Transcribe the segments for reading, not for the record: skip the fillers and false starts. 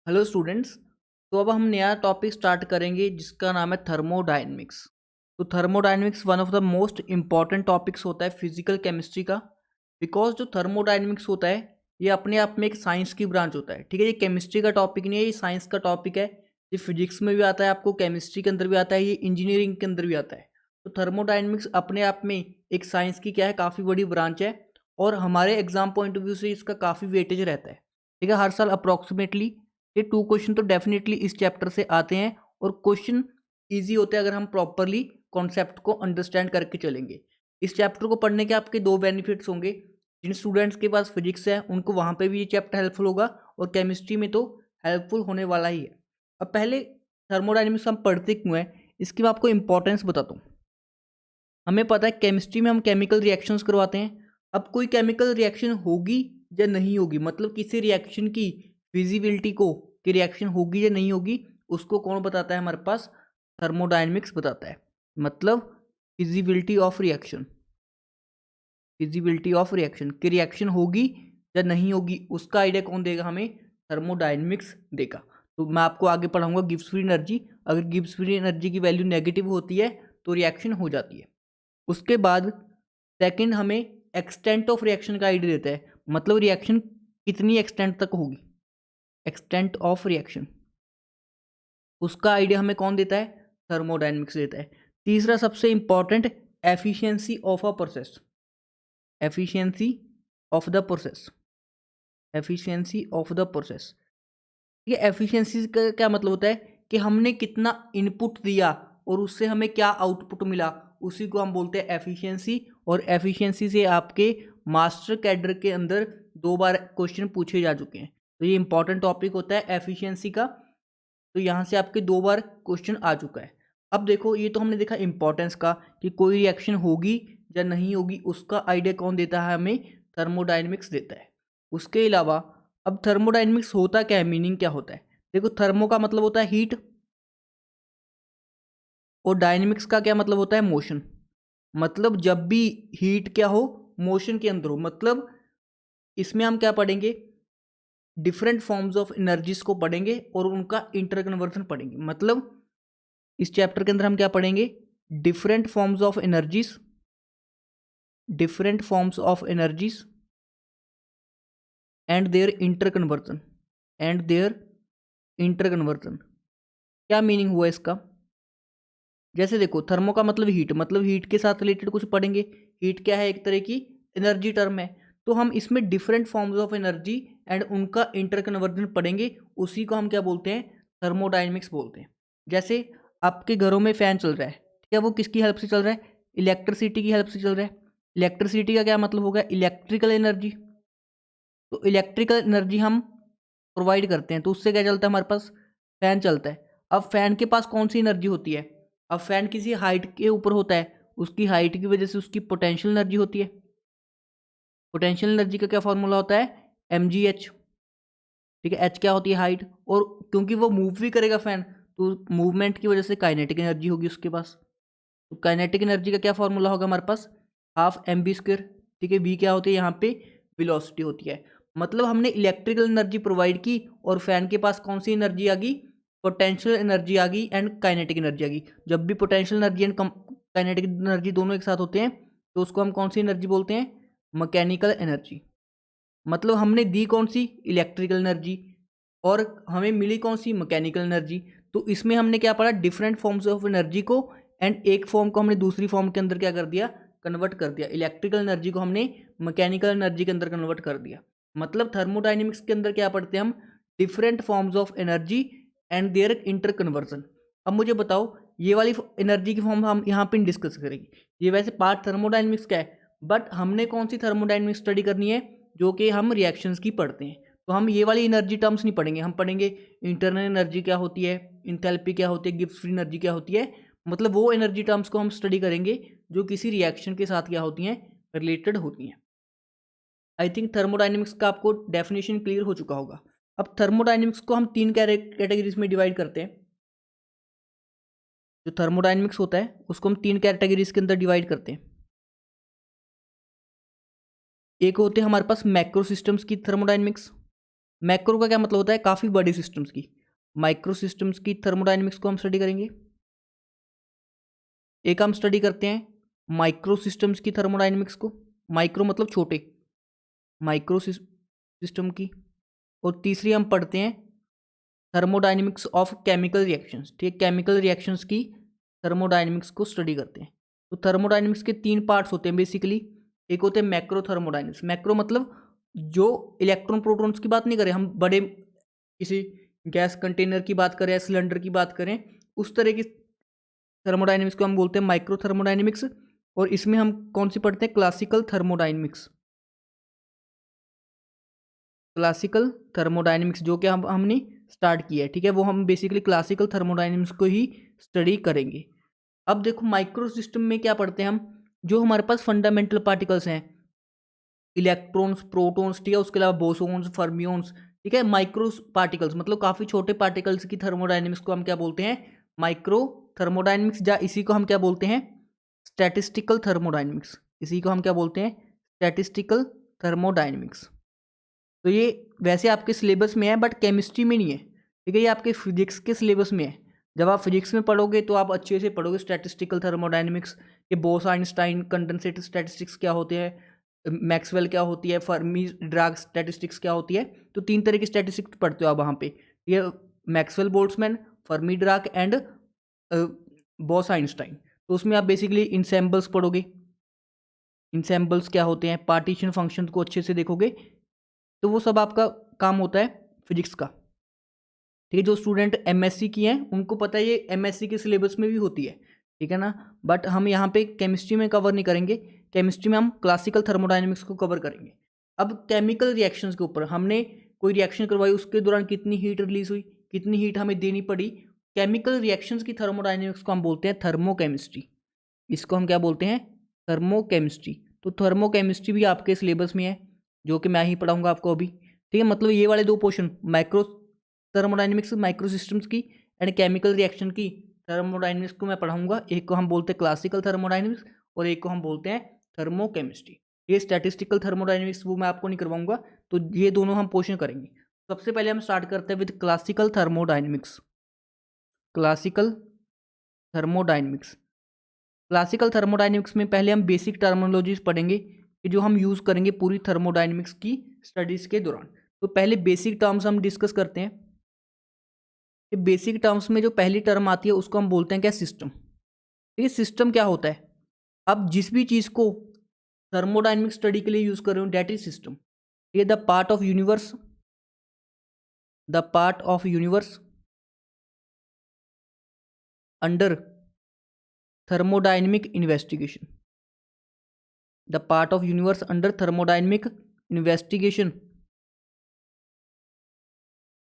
Hello students. तो अब हम नया टॉपिक स्टार्ट करेंगे जिसका नाम है थर्मोडायनेमिक्स। तो thermodynamics one of the most important topics होता है फिजिकल केमिस्ट्री का। बिकॉज जो थर्मोडायनेमिक्स होता है ये अपने आप में एक साइंस की ब्रांच होता है। ठीक है, ये केमिस्ट्री का टॉपिक नहीं है, ये साइंस का टॉपिक है। ये फिजिक्स में भी आता है, आपको केमिस्ट्री के अंदर भी आता है, ये इंजीनियरिंग के अंदर भी आता है। तो थर्मोडायनेमिक्स अपने आप में एक साइंस की क्या है, काफ़ी बड़ी ब्रांच है। और हमारे एग्जाम पॉइंट ऑफ व्यू से इसका काफ़ी वेटेज रहता है। ठीक है, हर साल अप्रॉक्सीमेटली ये 2 क्वेश्चन तो डेफिनेटली इस चैप्टर से आते हैं। और क्वेश्चन ईजी होते हैं अगर हम प्रॉपरली कॉन्सेप्ट को अंडरस्टैंड करके चलेंगे। इस चैप्टर को पढ़ने के आपके 2 बेनिफिट्स होंगे। जिन स्टूडेंट्स के पास फिजिक्स है उनको वहाँ पे भी ये चैप्टर हेल्पफुल होगा, और केमिस्ट्री में तो हेल्पफुल होने वाला ही है। अब पहले थर्मोडायनेमिक्स हम पढ़ते क्यों हैं इसकी मैं आपको इंपॉर्टेंस बताता हूँ। हमें पता है केमिस्ट्री में हम केमिकल रिएक्शंस करवाते हैं। अब कोई केमिकल रिएक्शन होगी या नहीं होगी, मतलब किसी रिएक्शन की फिजिबिलिटी को कि रिएक्शन होगी या नहीं होगी, उसको कौन बताता है हमारे पास? थर्मोडायनेमिक्स बताता है। मतलब feasibility of reaction, feasibility of reaction कि रिएक्शन होगी या नहीं होगी, उसका आइडिया कौन देगा हमें? थर्मोडायनेमिक्स देगा। तो मैं आपको आगे पढ़ाऊंगा गिब्स फ्री एनर्जी। अगर गिब्स फ्री एनर्जी की वैल्यू नेगेटिव होती है तो रिएक्शन हो जाती है। उसके बाद सेकंड हमें एक्सटेंट ऑफ रिएक्शन का आइडिया देता है, मतलब रिएक्शन कितनी एक्सटेंट तक होगी, एक्सटेंट ऑफ रिएक्शन, उसका आइडिया हमें कौन देता है? थर्मोडायनेमिक्स देता है। तीसरा सबसे important, efficiency of a process, efficiency of the process, efficiency of the process. ये एफिशिएंसी का क्या मतलब होता है कि हमने कितना इनपुट दिया और उससे हमें क्या आउटपुट मिला, उसी को हम बोलते हैं एफिशिएंसी। और एफिशिएंसी से आपके मास्टर कैडर के अंदर 2 बार क्वेश्चन पूछे जा चुके हैं। तो ये इंपॉर्टेंट टॉपिक होता है एफिशिएंसी का। तो यहाँ से आपके 2 बार क्वेश्चन आ चुका है। अब देखो, ये तो हमने देखा इंपॉर्टेंस का कि कोई रिएक्शन होगी या नहीं होगी, उसका आइडिया कौन देता है हमें? थर्मोडायनेमिक्स देता है। उसके अलावा अब थर्मोडायनेमिक्स होता क्या है, मीनिंग क्या होता है? देखो, थर्मो का मतलब होता है हीट, और डायनेमिक्स का क्या मतलब होता है? मोशन। मतलब जब भी हीट क्या हो, मोशन के अंदर हो, मतलब इसमें हम क्या पढ़ेंगे? डिफरेंट फॉर्म्स ऑफ एनर्जीज को पढ़ेंगे और उनका इंटरकन्वर्सन पढ़ेंगे। मतलब इस चैप्टर के अंदर हम क्या पढ़ेंगे? Different forms of energies, different forms of energies and their interconversion, and their interconversion. क्या मीनिंग हुआ इसका? जैसे देखो, थर्मो का मतलब हीट के साथ रिलेटेड कुछ पढ़ेंगे। हीट क्या है? एक तरह की एनर्जी टर्म है। तो हम इसमें different forms of energy and उनका इंटरकन्वर्जन पढ़ेंगे, उसी को हम क्या बोलते हैं? थर्मोडायनेमिक्स बोलते हैं। जैसे आपके घरों में फैन चल रहा है, ठीक है, वो किसकी हेल्प से चल रहा है? इलेक्ट्रिसिटी की हेल्प से चल रहा है। इलेक्ट्रिसिटी का क्या मतलब होगा? Electrical energy. तो इलेक्ट्रिकल एनर्जी हम प्रोवाइड करते हैं, तो उससे क्या चलता है हमारे पास? फैन चलता है। अब फैन के पास कौन सी एनर्जी होती है? अब फैन किसी हाइट के ऊपर होता है, उसकी हाइट की वजह से उसकी पोटेंशियल एनर्जी होती है। पोटेंशियल एनर्जी का क्या फॉर्मूला होता है? mgh। ठीक है, एच क्या होती है? हाइट। और क्योंकि वो मूव भी करेगा फैन, तो मूवमेंट की वजह से काइनेटिक एनर्जी होगी उसके पास। तो काइनेटिक एनर्जी का क्या फॉर्मूला होगा हमारे पास? Half M V square. ठीक है, बी क्या होती है यहाँ पे? वेलोसिटी होती है। मतलब हमने इलेक्ट्रिकल एनर्जी प्रोवाइड की और फैन के पास कौन सी एनर्जी आ गई? पोटेंशियल एनर्जी आ गई एंड काइनेटिक एनर्जी आ गई। जब भी potential energy and kinetic energy दोनों एक साथ होते हैं तो उसको हम कौन सी एनर्जी बोलते हैं? Mechanical energy. मतलब हमने दी कौन सी? इलेक्ट्रिकल एनर्जी, और हमें मिली कौन सी? Mechanical energy. तो इसमें हमने क्या पढ़ा? डिफरेंट फॉर्म्स ऑफ एनर्जी को, एंड एक फॉर्म को हमने दूसरी फॉर्म के अंदर क्या कर दिया? कन्वर्ट कर दिया। इलेक्ट्रिकल एनर्जी को हमने मैकेनिकल एनर्जी के अंदर कन्वर्ट कर दिया। मतलब थर्मोडायनेमिक्स के अंदर क्या पढ़ते हैं हम? Different forms of energy and their interconversion. अब मुझे बताओ, ये वाली एनर्जी की फॉर्म हम यहाँ पे डिस्कस करेंगे। ये वैसे पार्ट थर्मोडायनेमिक्स का है, बट हमने कौन सी थर्मोडायनेमिक्स स्टडी करनी है? जो कि हम रिएक्शंस की पढ़ते हैं। तो हम ये वाली एनर्जी टर्म्स नहीं पढ़ेंगे, हम पढ़ेंगे इंटरनल एनर्जी क्या होती है, इंथैल्पी क्या होती है, गिब्स फ्री एनर्जी क्या होती है। मतलब वो एनर्जी टर्म्स को हम स्टडी करेंगे जो किसी रिएक्शन के साथ क्या होती हैं? रिलेटेड होती हैं। आई थिंक थर्मोडायनेमिक्स का आपको डेफिनेशन क्लियर हो चुका होगा। अब थर्मोडायनेमिक्स को हम 3 कैटेगरीज में डिवाइड करते हैं। जो थर्मोडायनेमिक्स होता है उसको हम 3 कैटेगरीज के अंदर डिवाइड करते हैं। एक होते हैं हमारे पास मैक्रो सिस्टम्स की थर्मोडायनेमिक्स, मैक्रो का क्या मतलब होता है, काफ़ी बड़े सिस्टम्स की। माइक्रो सिस्टम्स की थर्मोडाइनमिक्स को हम स्टडी करेंगे। एक हम स्टडी करते हैं माइक्रो सिस्टम्स की थर्मोडाइनमिक्स को, माइक्रो मतलब छोटे, माइक्रो सिस्टम की। और तीसरी हम पढ़ते हैं थर्मोडाइनमिक्स ऑफ केमिकल रिएक्शंस, ठीक है, केमिकल रिएक्शंस की थर्मोडाइनमिक्स को स्टडी करते हैं। तो थर्मोडाइनमिक्स के 3 पार्ट्स होते हैं बेसिकली। एक होते हैं मैक्रो थर्मोडाइनमिक्स, मैक्रो मतलब जो इलेक्ट्रॉन प्रोटॉन्स की बात नहीं करें हम, बड़े किसी गैस कंटेनर की बात करें या सिलेंडर की बात करें, उस तरह की थर्मोडाइनमिक्स को हम बोलते हैं माइक्रो थर्मोडाइनमिक्स। और इसमें हम कौन सी पढ़ते हैं, क्लासिकल थर्मोडाइनमिक्स। क्लासिकल थर्मोडाइनमिक्स जो कि हमने स्टार्ट किया है, ठीक है, वो हम बेसिकली क्लासिकल थर्मोडाइनमिक्स को ही स्टडी करेंगे। अब देखो माइक्रो सिस्टम में क्या पढ़ते हैं हम, जो हमारे पास फंडामेंटल पार्टिकल्स हैं, इलेक्ट्रॉन्स, प्रोटॉन्स, ठीक है, उसके अलावा बोसोन्स, फर्मियोन्स, ठीक है, माइक्रो पार्टिकल्स मतलब काफ़ी छोटे पार्टिकल्स की थर्मोडाइनमिक्स को हम क्या बोलते हैं, माइक्रो थर्मोडाइनमिक्स, या इसी को हम क्या बोलते हैं, स्टैटिस्टिकल थर्मोडाइनमिक्स। इसी को हम क्या बोलते हैं, स्टैटिस्टिकल थर्मोडाइनमिक्स। तो ये वैसे आपके सिलेबस में है बट केमिस्ट्री में नहीं है, ठीक है, ये आपके फिजिक्स के सिलेबस में है। जब आप फिजिक्स में पढ़ोगे तो आप अच्छे से पढ़ोगे स्टैटिस्टिकल थर्मोडाइनमिक्स, ये बोस आइंस्टाइन कंडेंसेट स्टैटिस्टिक्स क्या होते हैं, मैक्सवेल क्या होती है, फर्मी ड्राग स्टैटिस्टिक्स क्या होती है। तो 3 तरह की स्टैटिस्टिक्स पढ़ते हो आप वहाँ पे, ये Maxwell Boltzmann, Fermi Dirac and Bose Einstein. तो उसमें आप बेसिकली इंसेम्बल्स पढ़ोगे, इंसेम्बल्स क्या होते हैं, पार्टीशन फंक्शन को अच्छे से देखोगे। तो वो सब आपका काम होता है फिजिक्स का, ठीक है। जो स्टूडेंट एमएससी की हैं उनको पता है ये एमएससी के सिलेबस में भी होती है, ठीक है ना। बट हम यहाँ पे केमिस्ट्री में कवर नहीं करेंगे, केमिस्ट्री में हम क्लासिकल थर्मोडाइनमिक्स को कवर करेंगे। अब केमिकल रिएक्शंस के ऊपर हमने कोई रिएक्शन करवाई, उसके दौरान कितनी हीट रिलीज हुई, कितनी हीट हमें देनी पड़ी, केमिकल रिएक्शंस की थर्मोडाइनमिक्स को हम बोलते हैं थर्मोकेमिस्ट्री। इसको हम क्या बोलते हैं, थर्मोकेमिस्ट्री। तो थर्मोकेमिस्ट्री भी आपके सिलेबस में है, जो कि मैं ही पढ़ाऊंगा आपको अभी, ठीक है। मतलब ये वाले 2 portion, micro thermodynamics micro systems की एंड केमिकल रिएक्शन की थर्मोडाइनमिक्स को मैं पढ़ाऊंगा। एक को हम बोलते हैं क्लासिकल थर्मोडाइनमिक्स और एक को हम बोलते हैं थर्मोकेमिस्ट्री। ये स्टैटिस्टिकल थर्मोडाइनमिक्स वो मैं आपको नहीं करवाऊंगा, तो ये दोनों हम पोर्शन करेंगे। सबसे पहले हम स्टार्ट करते हैं with classical thermodynamics. Classical thermodynamics, classical thermodynamics में पहले हम बेसिक टर्मिनोलॉजीज पढ़ेंगे कि जो हम यूज़ करेंगे पूरी थर्मोडाइनमिक्स की स्टडीज़ के दौरान। तो पहले बेसिक टर्म्स हम डिस्कस करते हैं। ये बेसिक टर्म्स में जो पहली टर्म आती है उसको हम बोलते हैं क्या, सिस्टम। ये सिस्टम क्या होता है, अब जिस भी चीज़ को थर्मोडाइनमिक स्टडी के लिए यूज़ कर रहे हो डेट इज सिस्टम। ये the part of universe, the part of universe under thermodynamic investigation, the part of universe under thermodynamic investigation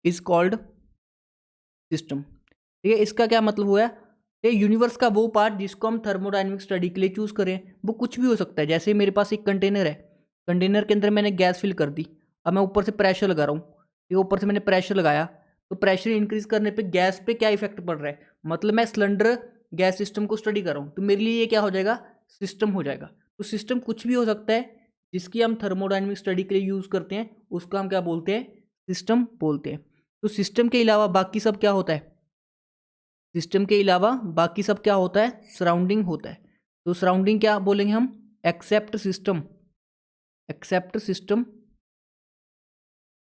is called system। ठीक है, इसका क्या मतलब हुआ, ये यूनिवर्स का वो पार्ट जिसको हम थर्मोडाइनमिक स्टडी के लिए चूज करें। वो कुछ भी हो सकता है, जैसे मेरे पास एक कंटेनर है, कंटेनर के अंदर मैंने गैस फिल कर दी, अब मैं ऊपर से प्रेशर लगा रहा हूँ, ये ऊपर से मैंने प्रेशर लगाया, तो प्रेशर इंक्रीज करने पे गैस पे क्या इफेक्ट पड़ रहा है, मतलब मैं सिलेंडर गैस सिस्टम को स्टडी कर रहा हूँ, तो मेरे लिए ये क्या हो जाएगा, सिस्टम हो जाएगा। तो सिस्टम कुछ भी हो सकता है जिसकी हम थर्मोडाइनमिक स्टडी के लिए यूज़ करते हैं, उसका हम क्या बोलते हैं, सिस्टम बोलते हैं। तो सिस्टम के अलावा बाकी सब क्या होता है, सिस्टम के अलावा बाकी सब क्या होता है, सराउंडिंग होता है। तो सराउंडिंग क्या बोलेंगे हम, except system, except system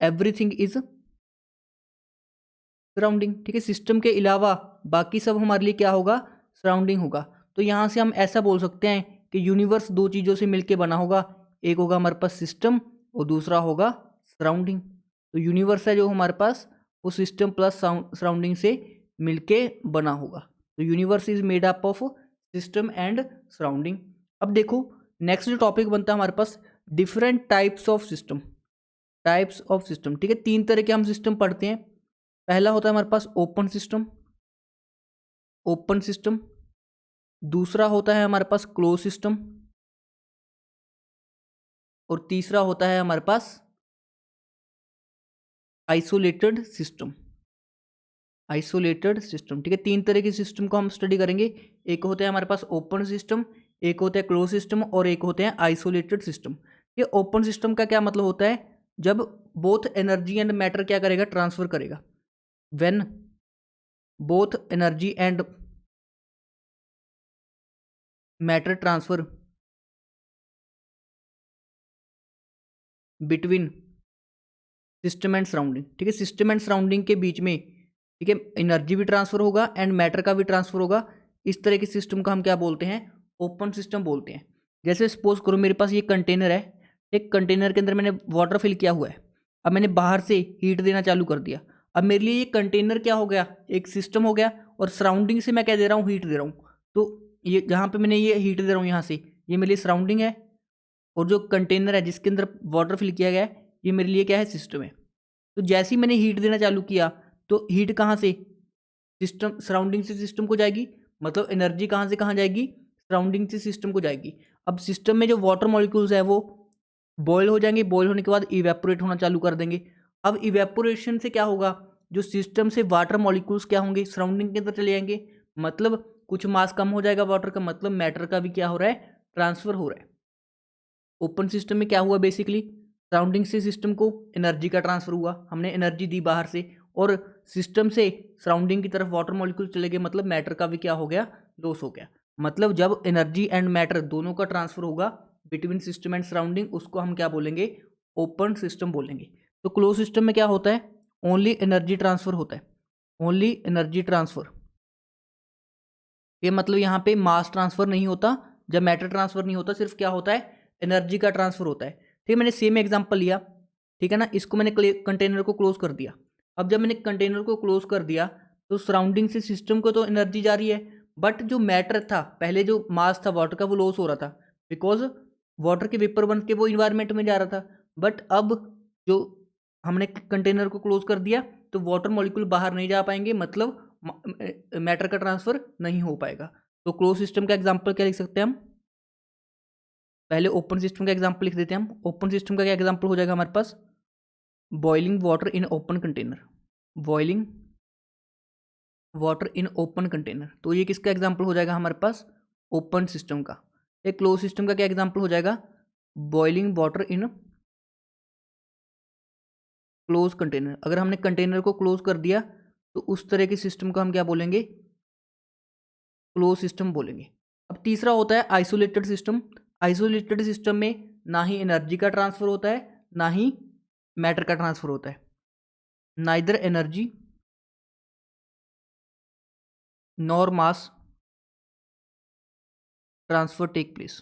everything is surrounding. ठीक है, सिस्टम के अलावा बाकी सब हमारे लिए क्या होगा, सराउंडिंग होगा। तो यहाँ से हम ऐसा बोल सकते हैं कि यूनिवर्स 2 चीज़ों से मिलके बना होगा, एक होगा हमारे पास सिस्टम और दूसरा होगा सराउंडिंग। तो यूनिवर्स है जो हमारे पास, वो सिस्टम प्लस सराउंडिंग से मिलके बना होगा। तो universe is made up of system and surrounding. अब देखो नेक्स्ट जो टॉपिक बनता है हमारे पास, different types of system, types of system. ठीक है, 3 तरह के हम सिस्टम पढ़ते हैं। पहला होता है हमारे पास ओपन सिस्टम, ओपन सिस्टम। दूसरा होता है हमारे पास क्लोज सिस्टम और तीसरा होता है हमारे पास आइसोलेटेड सिस्टम, आइसोलेटेड सिस्टम। ठीक है, 3 तरह के सिस्टम को हम स्टडी करेंगे। एक होते हैं हमारे पास ओपन सिस्टम, एक होता है क्लोज सिस्टम और एक होते हैं आइसोलेटेड सिस्टम। ये ओपन सिस्टम का क्या मतलब होता है, जब बोथ एनर्जी एंड मैटर क्या करेगा, ट्रांसफर करेगा। When both energy and matter transfer between system and surrounding, ठीक है, सिस्टम एंड सराउंडिंग के बीच में, ठीक है, एनर्जी भी ट्रांसफर होगा एंड मैटर का भी ट्रांसफर होगा। इस तरह के सिस्टम का हम क्या बोलते हैं, ओपन सिस्टम बोलते हैं। जैसे सपोज करो मेरे पास ये कंटेनर है, एक कंटेनर के अंदर मैंने वाटर फिल किया हुआ है, अब मैंने बाहर से हीट देना चालू कर दिया, अब मेरे लिए ये कंटेनर क्या हो गया, एक सिस्टम हो गया, और सराउंडिंग से मैं क्या दे रहा हूँ, हीट दे रहा हूँ। तो ये जहाँ पे मैंने ये हीट दे रहा हूँ यहाँ से, ये मेरे लिए सराउंडिंग है, और जो कंटेनर है जिसके अंदर वाटर फिल किया गया है, ये मेरे लिए क्या है, सिस्टम है। तो जैसे ही मैंने हीट देना चालू किया, तो हीट कहाँ से, सिस्टम सराउंडिंग से सिस्टम को जाएगी, मतलब एनर्जी कहाँ से कहाँ जाएगी, सराउंडिंग से सिस्टम को जाएगी। अब सिस्टम में जो वाटर मॉलिक्यूल्स है वो बॉयल हो जाएंगे, बॉयल होने के बाद इवेपोरेट होना चालू कर देंगे। अब इवेपोरेशन से क्या होगा, जो सिस्टम से वाटर मॉलिक्यूल्स क्या होंगे, सराउंडिंग के अंदर चले जाएंगे, मतलब कुछ मास कम हो जाएगा वाटर का, मतलब मैटर का भी क्या हो रहा है, ट्रांसफर हो रहा है। ओपन सिस्टम में क्या हुआ, बेसिकली सराउंडिंग से सिस्टम को एनर्जी का ट्रांसफर हुआ, हमने एनर्जी दी बाहर से, और सिस्टम से सराउंडिंग की तरफ वाटर मॉलिक्यूल चले गए, मतलब मैटर का भी क्या हो गया, लॉस हो गया। मतलब जब एनर्जी एंड मैटर दोनों का ट्रांसफर होगा बिटवीन सिस्टम एंड सराउंडिंग, उसको हम क्या बोलेंगे, ओपन सिस्टम बोलेंगे। तो क्लोज सिस्टम में क्या होता है, ओनली एनर्जी ट्रांसफर होता है, ओनली एनर्जी ट्रांसफर। ये मतलब यहाँ पे मास ट्रांसफर नहीं होता, जब मैटर ट्रांसफर नहीं होता, सिर्फ क्या होता है, एनर्जी का ट्रांसफर होता है। ठीक है, मैंने सेम एग्जांपल लिया, ठीक है ना, इसको मैंने कंटेनर को क्लोज कर दिया। अब जब मैंने कंटेनर को क्लोज कर दिया, तो सराउंडिंग से सिस्टम को तो एनर्जी जा रही है, बट जो मैटर था, पहले जो मास था वाटर का, वो लॉस हो रहा था, बिकॉज वाटर के वेपर बन के वो इन्वायरमेंट में जा रहा था। बट अब जो हमने कंटेनर को क्लोज कर दिया, तो वाटर मॉलिक्यूल बाहर नहीं जा पाएंगे, मतलब मैटर का ट्रांसफर नहीं हो पाएगा। तो क्लोज सिस्टम का एग्जांपल क्या लिख सकते हैं हम, पहले ओपन सिस्टम का एग्जांपल लिख देते हैं हम। ओपन सिस्टम का क्या एग्जांपल हो जाएगा हमारे पास, boiling water in open container, boiling water in open container. तो ये किसका एग्जांपल हो जाएगा हमारे पास, ओपन सिस्टम का। एक क्लोज सिस्टम का क्या एग्जांपल हो जाएगा, boiling water in close container. अगर हमने कंटेनर को क्लोज कर दिया, तो उस तरह के सिस्टम को हम क्या बोलेंगे, क्लोज सिस्टम बोलेंगे। अब तीसरा होता है आइसोलेटेड सिस्टम। आइसोलेटेड सिस्टम में ना ही एनर्जी का ट्रांसफर होता है, ना ही मैटर का ट्रांसफर होता है, neither energy nor mass transfer take place.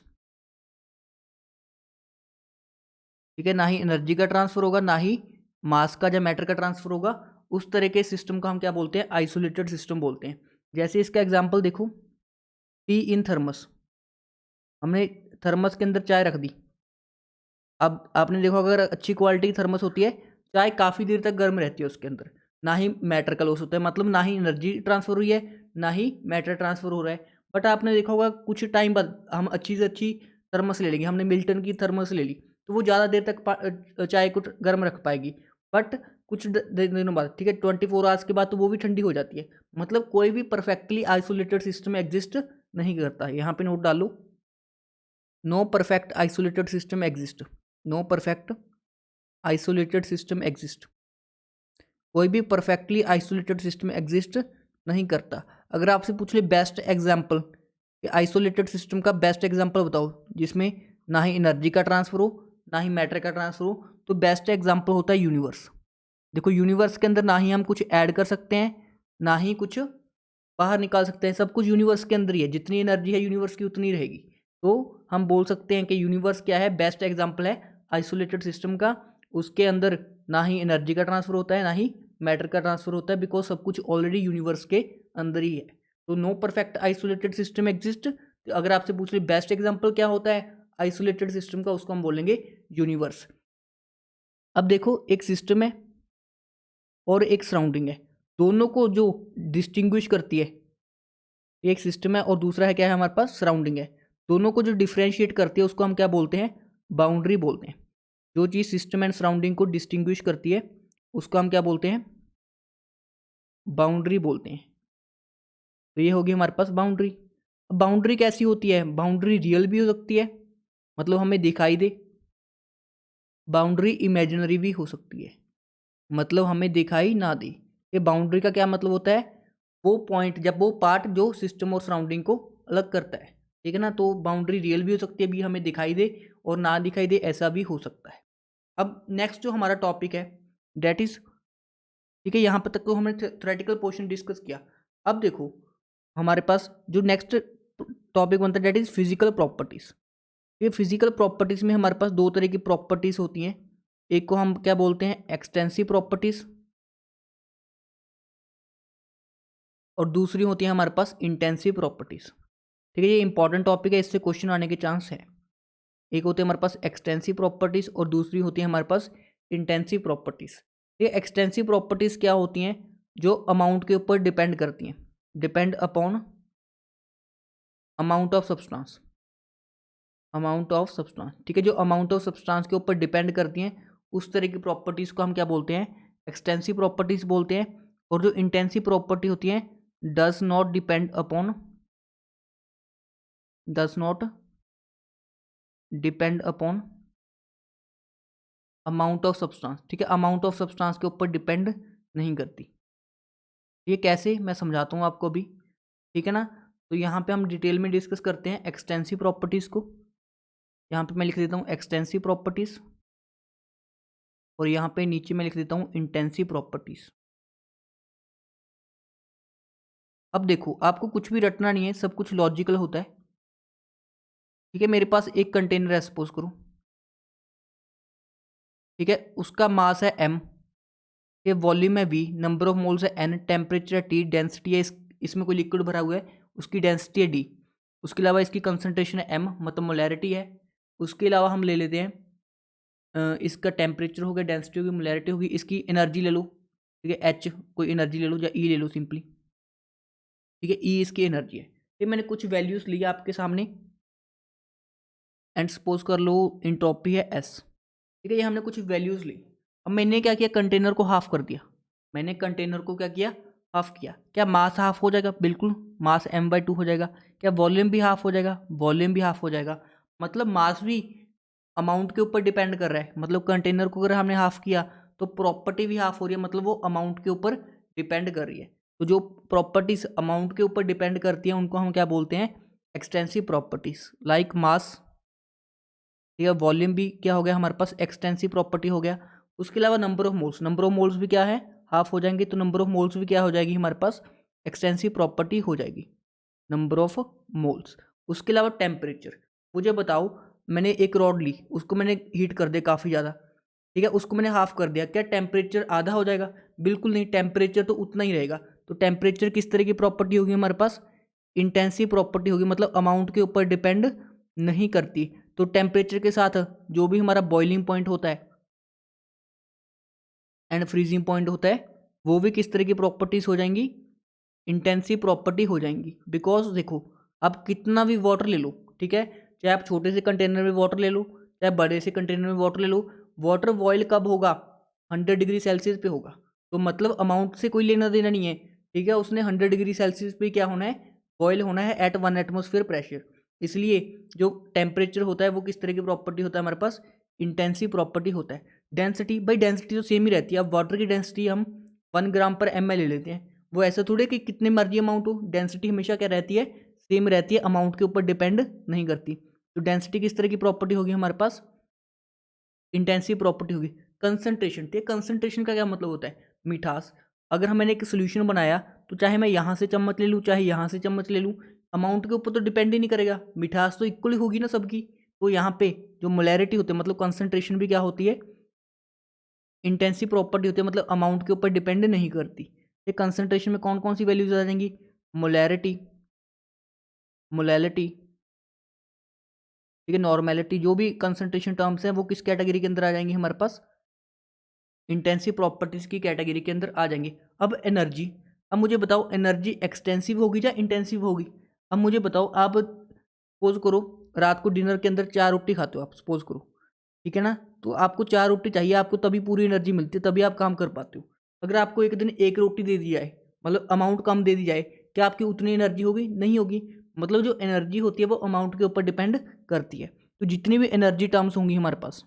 ठीक है, ना ही एनर्जी का ट्रांसफर होगा, ना ही मास का या मैटर का ट्रांसफर होगा। उस तरह के सिस्टम का हम क्या बोलते हैं, आइसोलेटेड सिस्टम बोलते हैं। जैसे इसका एग्जांपल देखो, टी इन थर्मस, हमने थर्मस के अंदर चाय रख दी। अब आपने देखो, अगर अच्छी क्वालिटी की थर्मस होती है, चाय काफ़ी देर तक गर्म रहती है उसके अंदर, ना ही मैटर का लॉस होता है, मतलब ना ही एनर्जी ट्रांसफर हुई है, ना ही मैटर ट्रांसफर हो रहा है। बट आपने देखा होगा कुछ टाइम बाद हम अच्छी से अच्छी थर्मस ले लेंगे, हमने मिल्टन की थर्मस ले ली, तो वो ज़्यादा देर तक चाय को गर्म रख पाएगी। बट कुछ दिनों बाद, ठीक है, 24 आवर्स के बाद तो वो भी ठंडी हो जाती है। मतलब कोई भी परफेक्टली आइसोलेटेड सिस्टम एग्जिस्ट नहीं करता। यहाँ पे नोट डालो, no perfect isolated system exist, no perfect isolated system exist. कोई भी परफेक्टली आइसोलेटेड सिस्टम एग्जिस्ट नहीं करता। अगर आपसे पूछ ले बेस्ट एग्जाम्पल, आइसोलेटेड सिस्टम का बेस्ट एग्जाम्पल बताओ जिसमें ना ही एनर्जी का ट्रांसफर हो, ना ही मैटर का ट्रांसफर हो, तो बेस्ट एग्जाम्पल होता है यूनिवर्स। देखो, यूनिवर्स के अंदर ना ही हम कुछ ऐड कर सकते हैं, ना ही कुछ बाहर निकाल सकते हैं, सब कुछ यूनिवर्स के अंदर ही है, जितनी एनर्जी है यूनिवर्स की उतनी रहेगी। तो हम बोल सकते हैं कि यूनिवर्स क्या है, बेस्ट एग्जाम्पल है आइसोलेटेड सिस्टम का। उसके अंदर ना ही एनर्जी का ट्रांसफर होता है, ना ही मैटर का ट्रांसफर होता है, बिकॉज सब कुछ ऑलरेडी यूनिवर्स के अंदर ही है। तो no perfect isolated system exist. अगर आपसे पूछ ले बेस्ट एग्जाम्पल क्या होता है आइसोलेटेड सिस्टम का, उसको हम बोलेंगे यूनिवर्स। अब देखो, एक सिस्टम है और एक सराउंडिंग है, दोनों को जो डिस्टिंग्विश करती है, एक सिस्टम है और दूसरा है क्या है हमारे पास, सराउंडिंग है। दोनों को जो डिफ्रेंशिएट करती है उसको हम क्या बोलते हैं, बाउंड्री बोलते हैं। जो चीज़ सिस्टम एंड सराउंडिंग को डिस्टिंग्विश करती है उसको हम क्या बोलते हैं, बाउंड्री बोलते हैं। तो ये होगी हमारे पास बाउंड्री। अब बाउंड्री कैसी होती है, बाउंड्री रियल भी हो सकती है, मतलब हमें दिखाई दे, बाउंड्री इमेजिनरी भी हो सकती है, मतलब हमें दिखाई ना दे। ये बाउंड्री का क्या मतलब होता है, वो पॉइंट, जब वो पार्ट जो सिस्टम और सराउंडिंग को अलग करता है, ठीक है ना। तो बाउंड्री रियल भी हो सकती है, भी हमें दिखाई दे और ना दिखाई दे, ऐसा भी हो सकता है। अब नेक्स्ट जो हमारा टॉपिक है डेट इज, ठीक है, यहाँ पर तक तो हमने थ्योरेटिकल पोर्शन डिस्कस किया। अब देखो हमारे पास जो नेक्स्ट टॉपिक बनता है डेट इज फिजिकल प्रॉपर्टीज। ये फिजिकल प्रॉपर्टीज में हमारे पास दो तरह की प्रॉपर्टीज होती हैं। एक को हम क्या बोलते हैं, एक्सटेंसिव प्रॉपर्टीज, और दूसरी होती है हमारे पास इंटेंसिव प्रॉपर्टीज। ठीक है, ये इंपॉर्टेंट टॉपिक है, इससे क्वेश्चन आने के चांस है। एक होती है हमारे पास एक्सटेंसिव प्रॉपर्टीज और दूसरी होती है हमारे पास इंटेंसिव प्रॉपर्टीज। ये एक्सटेंसिव प्रॉपर्टीज क्या होती हैं, जो अमाउंट के ऊपर डिपेंड करती हैं, depend upon amount of substance, amount of substance. ठीक है, जो अमाउंट ऑफ सब्सटेंस के ऊपर डिपेंड करती हैं, उस तरह की प्रॉपर्टीज को हम क्या बोलते हैं, एक्सटेंसिव प्रॉपर्टीज बोलते हैं। और जो इंटेंसिव प्रॉपर्टी होती है, does not depend upon, does not depend upon amount of substance. ठीक है, अमाउंट ऑफ सब्सटेंस के ऊपर डिपेंड नहीं करती। ये कैसे, मैं समझाता हूँ आपको अभी, ठीक है ना। तो यहाँ पे हम डिटेल में डिस्कस करते हैं एक्सटेंसिव प्रॉपर्टीज को। यहाँ पे मैं लिख देता हूँ एक्सटेंसिव प्रॉपर्टीज, और यहाँ पे नीचे मैं लिख देता हूँ इंटेंसिव प्रॉपर्टीज। अब देखो आपको कुछ भी रटना नहीं है, सब कुछ लॉजिकल होता है। ठीक है, मेरे पास एक कंटेनर है सपोज करो, ठीक है, उसका मास है m, ये वॉल्यूम है v, नंबर ऑफ मोल्स है n, टेम्परेचर है T, डेंसिटी है इसमें कोई लिक्विड भरा हुआ है, उसकी डेंसिटी है d, उसके अलावा इसकी कंसंट्रेशन है m, मतलब मोलैरिटी है। उसके अलावा हम ले लेते हैं इसका टेम्परेचर हो गया, डेंसिटी होगी, मोलैरिटी होगी, इसकी एनर्जी ले लो, ठीक है, h कोई एनर्जी ले लो या E ले लो सिंपली, ठीक है, E इसकी एनर्जी है। ये मैंने कुछ वैल्यूज ली आपके सामने, एंड सपोज कर लो इंट्रोपी है S। ठीक है, ये हमने कुछ वैल्यूज ली। अब मैंने क्या किया, कंटेनर को हाफ कर दिया, मैंने कंटेनर को क्या किया, हाफ किया। क्या मास हाफ हो जाएगा, बिल्कुल, मास m/2 हो जाएगा। क्या वॉल्यूम भी हाफ हो जाएगा, वॉल्यूम भी हाफ हो जाएगा। मतलब मास भी अमाउंट के ऊपर डिपेंड कर रहा है, मतलब कंटेनर को अगर हमने हाफ किया तो प्रॉपर्टी भी हाफ हो रही है, मतलब वो अमाउंट के ऊपर डिपेंड कर रही है। तो जो प्रॉपर्टीज अमाउंट के ऊपर डिपेंड करती हैं उनको हम क्या बोलते हैं, एक्सटेंसिव प्रॉपर्टीज, लाइक मास। ठीक है, वॉल्यूम भी क्या हो गया हमारे पास, एक्सटेंसिव प्रॉपर्टी हो गया। उसके अलावा number of moles, number of moles भी क्या है, हाफ हो जाएंगे, तो नंबर ऑफ मोल्स भी क्या हो जाएगी हमारे पास, एक्सटेंसिव प्रॉपर्टी हो जाएगी, नंबर ऑफ मोल्स। उसके अलावा टेम्परेचर, मुझे बताओ, मैंने एक रॉड ली, उसको मैंने हीट कर दिया काफ़ी ज़्यादा, ठीक है, उसको मैंने हाफ कर दिया, क्या टेम्परेचर आधा हो जाएगा, बिल्कुल नहीं, टेम्परेचर तो उतना ही रहेगा। तो टेम्परेचर किस तरह की प्रॉपर्टी होगी हमारे पास, इंटेंसिव प्रॉपर्टी होगी, मतलब अमाउंट के ऊपर डिपेंड नहीं करती। तो टेम्परेचर के साथ जो भी हमारा बॉइलिंग पॉइंट होता है एंड फ्रीजिंग पॉइंट होता है, वो भी किस तरह की प्रॉपर्टीज हो जाएंगी, इंटेंसिव प्रॉपर्टी हो जाएंगी। बिकॉज देखो, आप कितना भी वाटर ले लो, ठीक है, चाहे आप छोटे से कंटेनर में वाटर ले लो, चाहे बड़े से कंटेनर में वाटर ले लो, वाटर बॉयल कब होगा, 100 डिग्री सेल्सियस पे होगा। तो मतलब अमाउंट से कोई लेना देना नहीं है, ठीक है, उसने 100 डिग्री सेल्सियस पे क्या होना है, बॉयल होना है एट 1 एटमोसफियर प्रेशर। इसलिए जो टेम्परेचर होता है वो किस तरह की प्रॉपर्टी होता है हमारे पास, इंटेंसिव प्रॉपर्टी होता है। डेंसिटी, भाई डेंसिटी तो सेम ही रहती है। अब वाटर की डेंसिटी हम 1 ग्राम/ml ले लेते हैं, वो ऐसा थोड़े कि कितने मर्जी अमाउंट हो, डेंसिटी हमेशा क्या रहती है, सेम रहती है, अमाउंट के ऊपर डिपेंड नहीं करती। तो डेंसिटी किस तरह की प्रॉपर्टी होगी हमारे पास, इंटेंसिव प्रॉपर्टी होगी। कंसंट्रेशन, ठीक है, कंसंट्रेशन का क्या मतलब होता है, मिठास। अगर मैंने एक सोल्यूशन बनाया तो चाहे मैं यहाँ से चम्मच ले लूँ चाहे यहाँ से चम्मच ले लूँ, अमाउंट के ऊपर तो डिपेंड ही नहीं करेगा, मिठास तो इक्वल ही होगी ना सबकी। तो यहाँ पे जो मोलैरिटी होती है, मतलब कंसंट्रेशन भी क्या होती है, इंटेंसिव प्रॉपर्टी होती है, मतलब अमाउंट के ऊपर डिपेंड नहीं करती। ये कंसंट्रेशन में कौन कौन सी वैल्यूज आ जाएंगी, मोलैरिटी, मोलैलिटी, ठीक है, नॉर्मेलिटी, जो भी कंसंट्रेशन टर्म्स हैं वो किस कैटेगरी के अंदर आ जाएंगी हमारे पास, इंटेंसिव प्रॉपर्टीज की कैटेगरी के अंदर आ जाएंगे। अब एनर्जी, अब मुझे बताओ एनर्जी एक्सटेंसिव होगी या इंटेंसिव होगी। अब मुझे बताओ, आप सपोज करो रात को डिनर के अंदर 4 रोटी खाते हो आप, सपोज करो, ठीक है ना, तो आपको 4 रोटी चाहिए, आपको तभी पूरी एनर्जी मिलती है, तभी आप काम कर पाते हो। अगर आपको एक दिन 1 रोटी दे दी जाए, मतलब अमाउंट कम दे दी जाए, क्या आपकी उतनी एनर्जी होगी, नहीं होगी। मतलब जो एनर्जी होती है वो अमाउंट के ऊपर डिपेंड करती है। तो जितनी भी एनर्जी टर्म्स होंगी हमारे पास,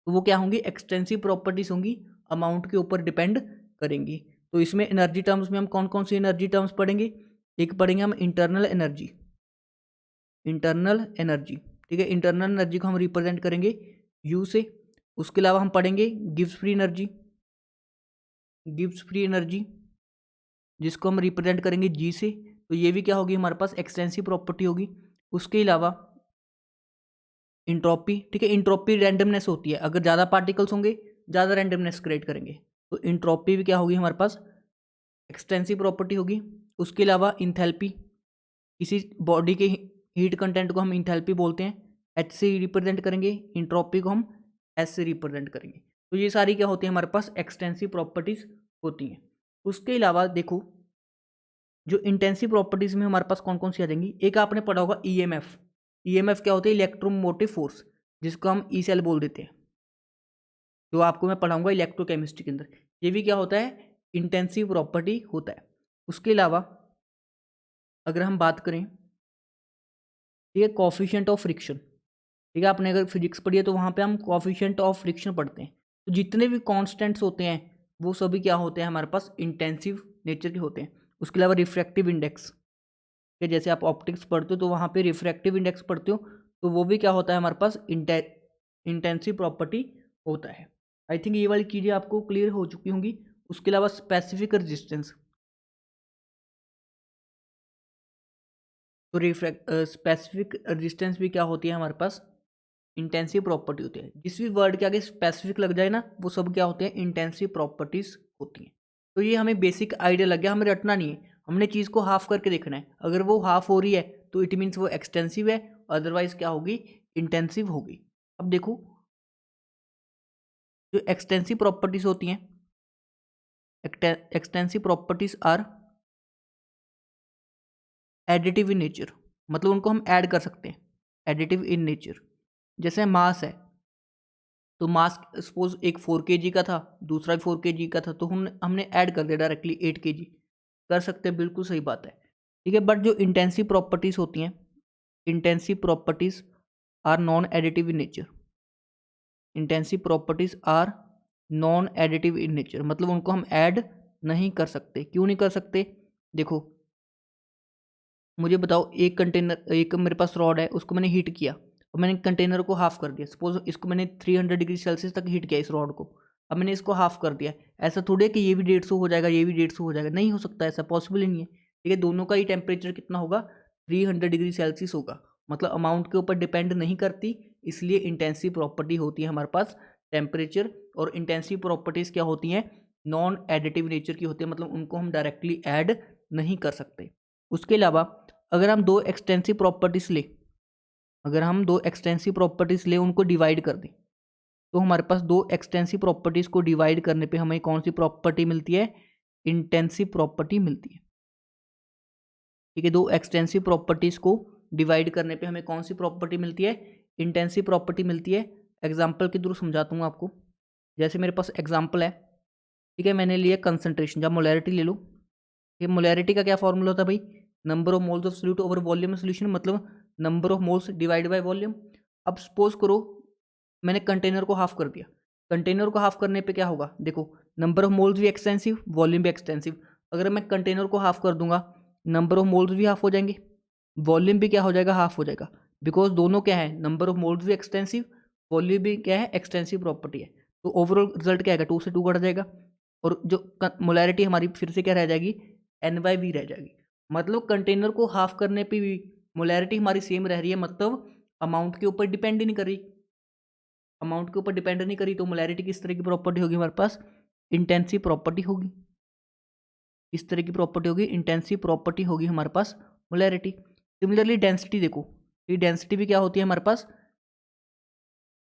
तो वो क्या होंगी, एक्सटेंसिव प्रॉपर्टीज होंगी, अमाउंट के ऊपर डिपेंड करेंगी। तो इसमें एनर्जी टर्म्स में हम कौन कौन सी एनर्जी टर्म्स पढ़ेंगे, एक पढ़ेंगे हम इंटरनल एनर्जी, इंटरनल एनर्जी, ठीक है, इंटरनल एनर्जी को हम रिप्रेजेंट करेंगे यू से। उसके अलावा हम पढ़ेंगे Gibbs free energy, Gibbs free energy जिसको हम रिप्रेजेंट करेंगे जी से। तो ये भी क्या होगी, हमारे पास एक्सटेंसिव प्रॉपर्टी होगी। उसके अलावा इंट्रोपी, ठीक है, इंट्रोपी रैंडमनेस होती है, अगर ज़्यादा पार्टिकल्स होंगे ज़्यादा रैंडमनेस क्रिएट करेंगे, तो इंट्रोपी भी क्या होगी हमारे पास, एक्सटेंसिव प्रॉपर्टी होगी। उसके अलावा इंथैल्पी, किसी बॉडी के हीट कंटेंट को हम इंथैल्पी बोलते हैं, एच से रिप्रेजेंट करेंगे, इंट्रोपी को हम एस से रिप्रेजेंट करेंगे। तो ये सारी क्या होती है हमारे पास, एक्सटेंसिव प्रॉपर्टीज होती हैं। उसके अलावा देखो जो इंटेंसिव प्रॉपर्टीज में हमारे पास कौन कौन सी आ जाएंगी, एक आपने पढ़ा होगा ईएमएफ, ईएमएफ क्या होता है, इलेक्ट्रोमोटिव फोर्स, जिसको हम ई सेल बोल देते हैं, जो आपको मैं पढ़ाऊंगा इलेक्ट्रोकेमिस्ट्री के अंदर। ये भी क्या होता है, इंटेंसिव प्रॉपर्टी होता है। उसके अलावा अगर हम बात करें, ठीक है, कॉफिशिएंट ऑफ फ्रिक्शन, ठीक है, आपने अगर फिजिक्स पढ़ी है तो वहाँ पे हम कॉफिशिएंट ऑफ फ्रिक्शन पढ़ते हैं। तो जितने भी कॉन्स्टेंट्स होते हैं वो सभी क्या होते हैं हमारे पास, इंटेंसिव नेचर के होते हैं। उसके अलावा रिफ्रैक्टिव इंडेक्स, कि जैसे आप ऑप्टिक्स पढ़ते हो तो वहाँ पे रिफ्रैक्टिव इंडेक्स पढ़ते हो, तो वो भी क्या होता है हमारे पास, इंटेंसिव प्रॉपर्टी होता है। आई थिंक ये वाली चीज़ें आपको क्लियर हो चुकी होंगी। उसके अलावा स्पेसिफिक रेजिस्टेंस, तो स्पेसिफिक रेजिस्टेंस भी क्या होती है हमारे पास, इंटेंसिव प्रॉपर्टी होती है। जिस भी वर्ड के आगे स्पेसिफिक लग जाए ना, वो सब क्या होते हैं, इंटेंसिव प्रॉपर्टीज होती हैं। तो ये हमें बेसिक आइडिया लग गया, हमें रटना नहीं है, हमने चीज़ को हाफ करके देखना है। अगर वो हाफ हो रही है तो इट मीन्स वो एक्सटेंसिव है, अदरवाइज क्या होगी, इंटेंसिव होगी। अब देखो जो एक्सटेंसिव प्रॉपर्टीज होती हैं, extensive properties are additive in nature, मतलब उनको हम ऐड कर सकते हैं, एडिटिव इन नेचर। जैसे मास है, तो मास सपोज एक 4 kg का था, दूसरा भी 4 kg का था, तो हमने ऐड कर दिया डायरेक्टली 8 kg, कर सकते हैं, बिल्कुल सही बात है, ठीक है। बट जो इंटेंसिव प्रॉपर्टीज होती हैं, intensive properties are non additive in nature, intensive properties are non additive in nature, मतलब उनको हम ऐड नहीं कर सकते। क्यों नहीं कर सकते, देखो मुझे बताओ, एक कंटेनर, एक मेरे पास रॉड है, उसको मैंने हीट किया और मैंने कंटेनर को हाफ कर दिया। सपोज इसको मैंने 300 डिग्री सेल्सियस तक हीट किया इस रॉड को, अब मैंने इसको हाफ कर दिया। ऐसा थोड़ी है कि ये भी 150 हो जाएगा, ये भी 150 हो जाएगा, नहीं हो सकता, ऐसा पॉसिबल ही नहीं है, ठीक है। दोनों का ही टेम्परेचर कितना होगा, 300 डिग्री सेल्सियस होगा, मतलब अमाउंट के ऊपर डिपेंड नहीं करती, इसलिए इंटेंसिव प्रॉपर्टी होती है हमारे पास टेम्परेचर। और इंटेंसिव प्रॉपर्टीज़ क्या होती हैं, नॉन एडिटिव नेचर की होती है, मतलब उनको हम डायरेक्टली ऐड नहीं कर सकते। उसके अलावा अगर हम दो एक्सटेंसिव प्रॉपर्टीज ले, अगर हम दो एक्सटेंसिव प्रॉपर्टीज ले, उनको डिवाइड कर दें, तो हमारे पास दो एक्सटेंसिव प्रॉपर्टीज को डिवाइड करने पे हमें कौन सी प्रॉपर्टी मिलती है, इंटेंसिव प्रॉपर्टी मिलती है, ठीक है। दो एक्सटेंसिव प्रॉपर्टीज को डिवाइड करने पे हमें कौन सी प्रॉपर्टी मिलती है, इंटेंसिव प्रॉपर्टी मिलती है। एग्जाम्पल के थ्रू समझाता हूँ आपको। जैसे मेरे पास एग्जाम्पल है, ठीक है, मैंने लिया कंसंट्रेशन, जब मोलैरिटी ले लो, ये मोलैरिटी का क्या फॉर्मूला होता है भाई, number of moles of solute over volume solution, मतलब number of moles divide by volume. अब सपोज करो मैंने कंटेनर को हाफ कर दिया, कंटेनर को हाफ करने पे क्या होगा, देखो नंबर ऑफ मोल्स भी एक्सटेंसिव, वॉल्यूम भी एक्सटेंसिव। अगर मैं कंटेनर को हाफ कर दूंगा, नंबर ऑफ मोल्स भी हाफ हो जाएंगे, वॉल्यूम भी क्या हो जाएगा, हाफ हो जाएगा, बिकॉज दोनों क्या है, नंबर ऑफ मोल्स भी एक्सटेंसिव, वॉल्यूम भी क्या है, एक्सटेंसिव प्रॉपर्टी है। तो ओवरऑल रिजल्ट क्या आएगा, 2 से 2 कट जाएगा, और जो मोलैरिटी हमारी फिर से क्या रह जाएगी, NY रह जाएगी। मतलब कंटेनर को हाफ करने पे भी मोलैरिटी हमारी सेम रह रही है, मतलब अमाउंट के ऊपर डिपेंड ही नहीं कर रही, अमाउंट के ऊपर डिपेंड नहीं करी, तो मोलैरिटी किस तरह की प्रॉपर्टी होगी हमारे पास, इंटेंसिव प्रॉपर्टी होगी, इस तरह की प्रॉपर्टी होगी, इंटेंसिव प्रॉपर्टी होगी हमारे पास मोलैरिटी। सिमिलरली डेंसिटी देखो, ये डेंसिटी भी क्या होती है हमारे पास,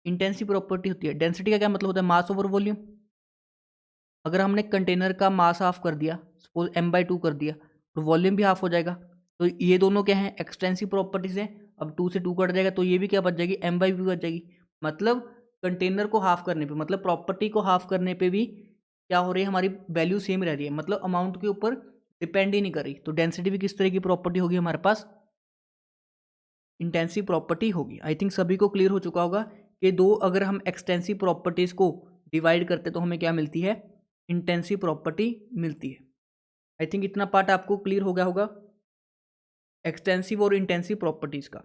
इंटेंसिव प्रॉपर्टी होती है। डेंसिटी का क्या मतलब होता है, मास ओवर वॉल्यूम। अगर हमने कंटेनर का मास हाफ कर दिया, सपोज m/2 कर दिया, और वॉल्यूम भी हाफ हो जाएगा, तो ये दोनों क्या हैं, एक्सटेंसिव प्रॉपर्टीज हैं। अब 2 से 2 कट जाएगा, तो ये भी क्या बच जाएगी, m/v बच जाएगी। मतलब कंटेनर को हाफ करने पे, मतलब प्रॉपर्टी को हाफ करने पे भी क्या हो रही है, हमारी वैल्यू सेम रह रही है, मतलब अमाउंट के ऊपर डिपेंड ही नहीं कर रही। तो डेंसिटी भी किस तरह की प्रॉपर्टी होगी, हमारे पास इंटेंसिव प्रॉपर्टी होगी। आई थिंक सभी को क्लियर हो चुका होगा कि दो अगर हम एक्सटेंसिव प्रॉपर्टीज़ को डिवाइड करते तो हमें क्या मिलती है, इंटेंसिव प्रॉपर्टी मिलती है। आई थिंक इतना पार्ट आपको क्लियर हो गया होगा एक्सटेंसिव और इंटेंसिव प्रॉपर्टीज़ का।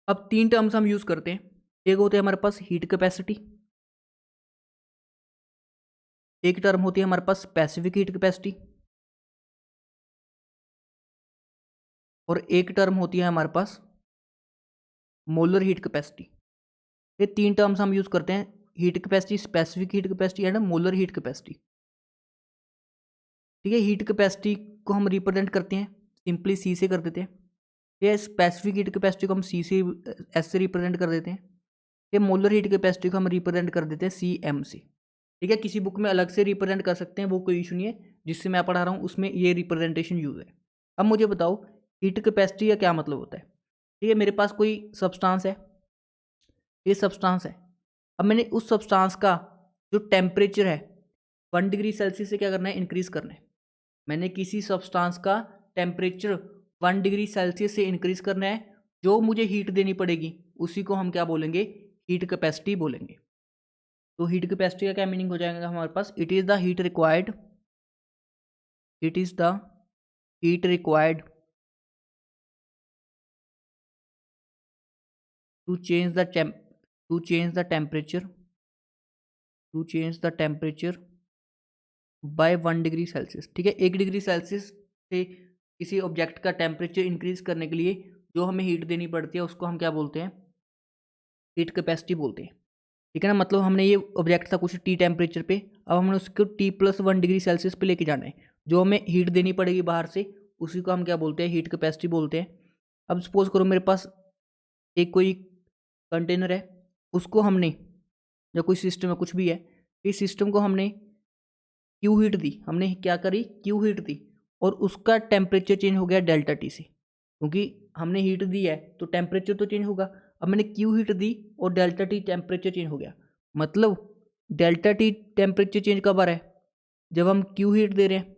अब 3 टर्म्स हम यूज़ करते हैं। एक होते हैं हमारे पास हीट कैपेसिटी, एक टर्म होती है हमारे पास स्पेसिफिक हीट कैपेसिटी, और एक टर्म होती है हमारे पास मोलर हीट कैपेसिटी। ये 3 टर्म्स हम यूज़ करते हैं, heat capacity, specific heat capacity and molar heat capacity. ठीक है, हीट कैपेसिटी को हम रिप्रेजेंट करते हैं सिंपली सी से कर देते हैं। ये स्पेसिफिक हीट कैपेसिटी को हम सी से एस से रिप्रेजेंट कर देते हैं। ये मोलर हीट कैपेसिटी को हम रिप्रेजेंट कर देते हैं सी एम से। ठीक है, किसी बुक में अलग से रिप्रेजेंट कर सकते हैं, वो कोई इशू नहीं है। जिससे मैं पढ़ा रहा हूँ उसमें ये रिप्रेजेंटेशन यूज़ है। अब मुझे बताओ हीट कैपेसिटी का क्या मतलब होता है। ठीक है, मेरे पास कोई सब्सटेंस है, ये सब्सटेंस है। अब मैंने उस सब्सटेंस का जो टेम्परेचर है 1 डिग्री सेल्सियस से क्या करना है, इंक्रीज़ करना है। मैंने किसी सब्सटेंस का टेम्परेचर 1 डिग्री सेल्सियस से इंक्रीज़ करना है, जो मुझे हीट देनी पड़ेगी उसी को हम क्या बोलेंगे, हीट कैपेसिटी बोलेंगे। तो हीट कैपेसिटी का क्या मीनिंग हो जाएगा हमारे पास, it is the heat required, it is the heat required to change the temperature, to change the temperature by 1 degree Celsius. ठीक है, 1 डिग्री सेल्सियस से किसी ऑब्जेक्ट का टेम्परेचर इंक्रीज करने के लिए जो हमें हीट देनी पड़ती है उसको हम क्या बोलते हैं, हीट कैपेसिटी बोलते हैं। ठीक है ना, मतलब हमने ये ऑब्जेक्ट था कुछ टी टेम्परेचर पे, अब हमने उसको T+1 डिग्री सेल्सियस पे लेके जाना है, जो हमें हीट देनी पड़ेगी बाहर से, उसी को हम क्या बोलते हैं, हीट कैपेसिटी बोलते हैं। अब सपोज करो मेरे पास एक कोई कंटेनर है, उसको हमने, या कोई सिस्टम है कुछ भी है, इस सिस्टम को हमने क्यू हीट दी, हमने क्या करी, क्यू हीट दी, और उसका टेम्परेचर चेंज हो गया डेल्टा टी से, क्योंकि हमने हीट दी है तो टेम्परेचर तो चेंज होगा। अब मैंने क्यू हीट दी और डेल्टा टी टेम्परेचर चेंज हो गया, मतलब डेल्टा टी टेम्परेचर चेंज कब आ रहा है, जब हम क्यू हीट दे रहे हैं,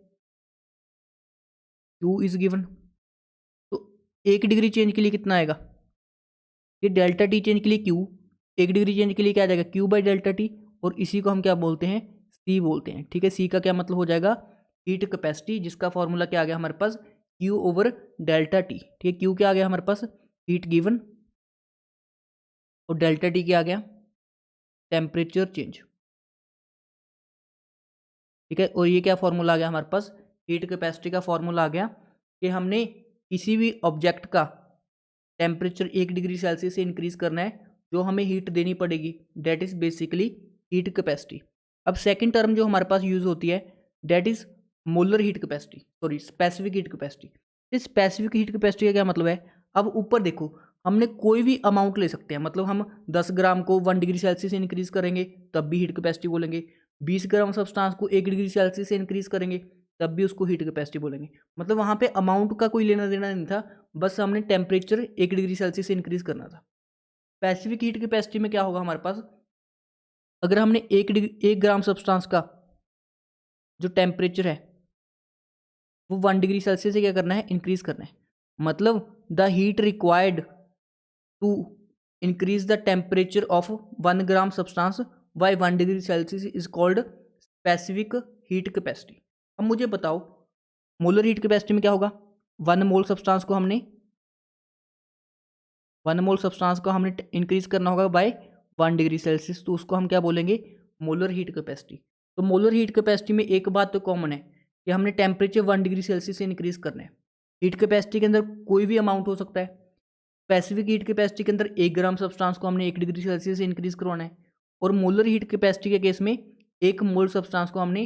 क्यू इज गिवन। तो 1 डिग्री चेंज के लिए कितना आएगा, ये डेल्टा टी चेंज के लिए क्यू, 1 डिग्री चेंज के लिए क्या आ जाएगा, क्यू बाई डेल्टा टी, और इसी को हम क्या बोलते हैं, सी बोलते हैं। ठीक है, सी का क्या मतलब हो जाएगा, हीट कैपेसिटी, जिसका फॉर्मूला क्या आ गया हमारे पास, क्यू ओवर डेल्टा टी। ठीक है, क्यू क्या आ गया हमारे पास, हीट गिवन, और डेल्टा टी क्या आ गया, टेम्परेचर चेंज। ठीक है, और ये क्या फॉर्मूला आ गया हमारे पास, हीट कैपेसिटी का फॉर्मूला आ गया कि हमने किसी भी ऑब्जेक्ट का टेम्परेचर 1 डिग्री सेल्सियस से इंक्रीज करना है, जो हमें हीट देनी पड़ेगी, that is basically heat capacity. अब सेकंड टर्म जो हमारे पास यूज़ होती है, that is molar heat capacity, sorry specific heat capacity. इस स्पेसिफिक हीट कैपेसिटी का क्या मतलब है, अब ऊपर देखो, हमने कोई भी अमाउंट ले सकते हैं, मतलब हम 10 ग्राम को 1 डिग्री सेल्सियस से इंक्रीज करेंगे तब भी हीट कैपेसिटी बोलेंगे, 20 ग्राम सब्सटेंस को 1 डिग्री सेल्सियस से इंक्रीज करेंगे तब भी उसको हीट कैपेसिटी बोलेंगे। मतलब वहाँ पे अमाउंट का कोई लेना देना नहीं था, बस हमने टेम्परेचर 1 डिग्री सेल्सियस से इंक्रीज करना था। स्पेसिफिक हीट कैपेसिटी में क्या होगा हमारे पास, अगर हमने 1 ग्राम सब्सटेंस का जो टेम्परेचर है वो 1 डिग्री सेल्सियस से क्या करना है, इंक्रीज करना है, मतलब the heat required to increase the temperature of 1 gram substance by 1 degree Celsius is called specific heat capacity. अब मुझे बताओ मोलर हीट कैपेसिटी में क्या होगा, 1 मोल सब्सटेंस को हमने 1 मोल सब्सटेंस को हमने इंक्रीज करना होगा बाय 1 डिग्री सेल्सियस, तो उसको हम क्या बोलेंगे, मोलर हीट कैपेसिटी। तो मोलर हीट कैपेसिटी में एक बात तो कॉमन है कि हमने टेम्परेचर 1 डिग्री सेल्सियस से इंक्रीज करना है। हीट कैपेसिटी के अंदर कोई भी अमाउंट हो सकता है, स्पेसिफिक हीट कैपेसिटी के अंदर 1 ग्राम सब्सटेंस को हमने 1 डिग्री सेल्सियस से इंक्रीज करवाना है, और मोलर हीट कैपेसिटी के केस में 1 मोल सब्सटेंस को हमने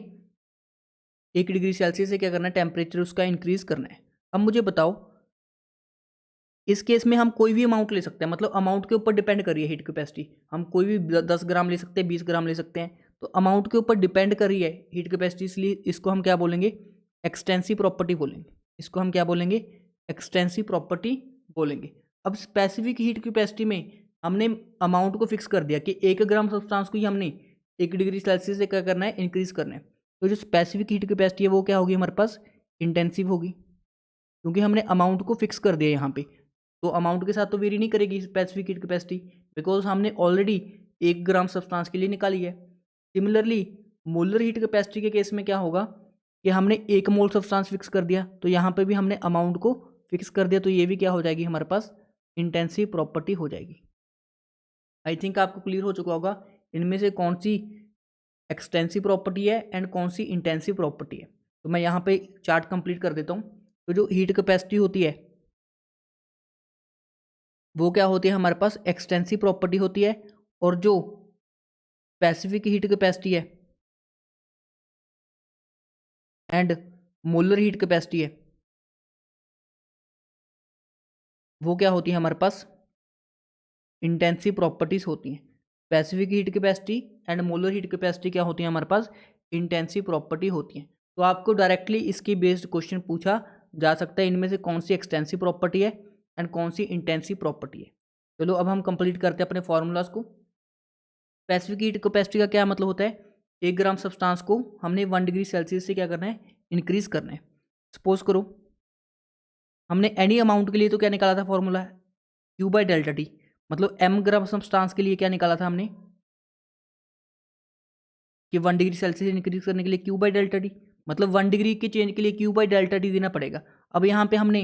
1 डिग्री सेल्सियस से क्या करना है, टेम्परेचर उसका इंक्रीज करना है। अब मुझे बताओ इस केस में हम कोई भी अमाउंट ले सकते हैं, मतलब अमाउंट के ऊपर डिपेंड कर रही है हीट कैपेसिटी, हम कोई भी 10 ग्राम ले सकते हैं, 20 ग्राम ले सकते हैं, तो अमाउंट के ऊपर डिपेंड कर रही है हीट कैपेसिटी, इसलिए इसको हम क्या बोलेंगे, एक्सटेंसिव प्रॉपर्टी बोलेंगे। इसको हम क्या बोलेंगे, एक्सटेंसिव प्रॉपर्टी बोलेंगे। अब स्पेसिफिक हीट कैपेसिटी में हमने अमाउंट को फिक्स कर दिया कि 1 ग्राम सब्सटेंस को ही हमने 1 डिग्री सेल्सियस से क्या करना है, इंक्रीज करना है। तो जो स्पेसिफिक हीट कैपेसिटी है वो क्या होगी हमारे पास, इंटेंसिव होगी, क्योंकि हमने अमाउंट को फिक्स कर दिया यहाँ पे, तो अमाउंट के साथ तो वेरी नहीं करेगी स्पेसिफिक हीट कैपेसिटी, बिकॉज हमने ऑलरेडी 1 ग्राम सब्सटेंस के लिए निकाली है। सिमिलरली मोलर हीट कैपेसिटी के केस में क्या होगा कि हमने 1 मोल सब्सटेंस फिक्स कर दिया, तो यहाँ पे भी हमने अमाउंट को फिक्स कर दिया, तो ये भी क्या हो जाएगी हमारे पास इंटेंसिव प्रॉपर्टी हो जाएगी। आई थिंक आपको क्लियर हो चुका होगा इनमें से कौन सी एक्सटेंसिव प्रॉपर्टी है एंड कौन सी इंटेंसिव प्रॉपर्टी है। तो मैं यहाँ पे चार्ट कंप्लीट कर देता हूँ। तो जो हीट कैपेसिटी होती है वो क्या होती है हमारे पास एक्सटेंसिव प्रॉपर्टी होती है, और जो स्पेसिफिक हीट कैपेसिटी है एंड मोलर हीट कैपेसिटी है वो क्या होती है हमारे पास इंटेंसिव प्रॉपर्टीज होती हैं। Specific heat capacity and molar heat capacity क्या होती है हमारे पास इंटेंसिव प्रॉपर्टी होती हैं। तो आपको डायरेक्टली इसकी बेस्ड क्वेश्चन पूछा जा सकता है इनमें से कौन सी एक्सटेंसिव प्रॉपर्टी है एंड कौन सी इंटेंसिव प्रॉपर्टी है। चलो अब हम कंप्लीट करते हैं अपने फॉर्मूलाज को। स्पेसिफिक हीट कैपेसिटी का क्या मतलब होता है, 1 ग्राम सब्सटेंस को हमने 1 डिग्री सेल्सियस से क्या करना है इंक्रीज करना है। सपोज करो हमने एनी अमाउंट के लिए तो क्या निकाला था formula Q by delta T, मतलब m ग्राम सब्सटेंस के लिए क्या निकाला था हमने कि 1 डिग्री सेल्सियस इंक्रीज करने के लिए Q बाई डेल्टा टी, मतलब 1 डिग्री के चेंज के लिए Q बाई डेल्टा टी देना पड़ेगा। अब यहाँ पे हमने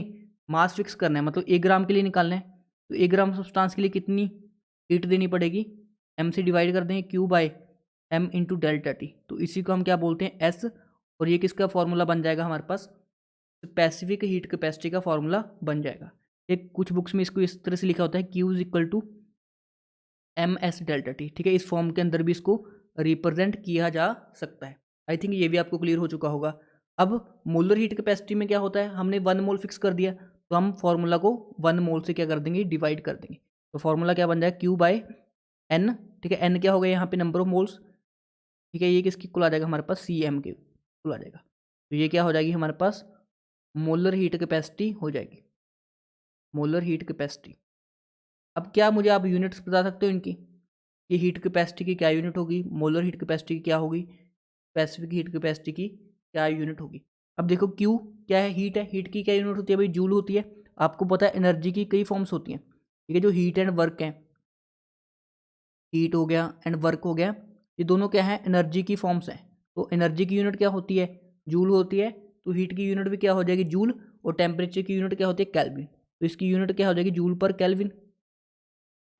मास फिक्स करना है, मतलब 1 ग्राम के लिए निकालना है, तो 1 ग्राम सब्सटेंस के लिए कितनी हीट देनी पड़ेगी, m से डिवाइड कर देंगे Q by m into delta T, तो इसी को हम क्या बोलते हैं S, और ये किसका फॉर्मूला बन जाएगा हमारे पास स्पेसिफिक हीट कैपेसिटी का फॉर्मूला बन जाएगा। एक कुछ बुक्स में इसको इस तरह से लिखा होता है Q is equal to M S delta T, ठीक है, इस फॉर्म के अंदर भी इसको रिप्रेजेंट किया जा सकता है। आई थिंक ये भी आपको क्लियर हो चुका होगा। अब मोलर हीट कैपेसिटी में क्या होता है, हमने 1 मोल फिक्स कर दिया, तो हम फॉर्मूला को 1 मोल से क्या कर देंगे डिवाइड कर देंगे, तो फॉर्मूला क्या बन जाएगा Q बाई एन, ठीक है, एन क्या हो गया यहाँ पे नंबर ऑफ मोल्स, ठीक है, ये किसकी कुल आ जाएगा हमारे पास CM के कुल आ जाएगा, तो ये क्या हो जाएगी हमारे पास मोलर हीट कैपेसिटी हो जाएगी, मोलर हीट कैपेसिटी। अब क्या मुझे आप यूनिट्स बता सकते हो इनकी कि हीट कैपेसिटी की क्या यूनिट होगी, मोलर हीट कैपेसिटी की क्या होगी, स्पेसिफिक हीट कैपेसिटी की क्या यूनिट होगी। अब देखो Q क्या है, हीट है, हीट की क्या यूनिट होती है भाई जूल होती है। आपको पता है एनर्जी की कई फॉर्म्स होती हैं, ठीक है, जो हीट एंड वर्क हैं, हीट हो गया एंड वर्क हो गया, ये दोनों क्या है एनर्जी की फॉर्म्स हैं। तो एनर्जी की यूनिट क्या होती है जूल होती है, तो हीट की यूनिट भी क्या हो जाएगी जूल, और टेम्परेचर की यूनिट क्या होती है केल्विन, तो इसकी यूनिट क्या हो जाएगी जूल पर केल्विन,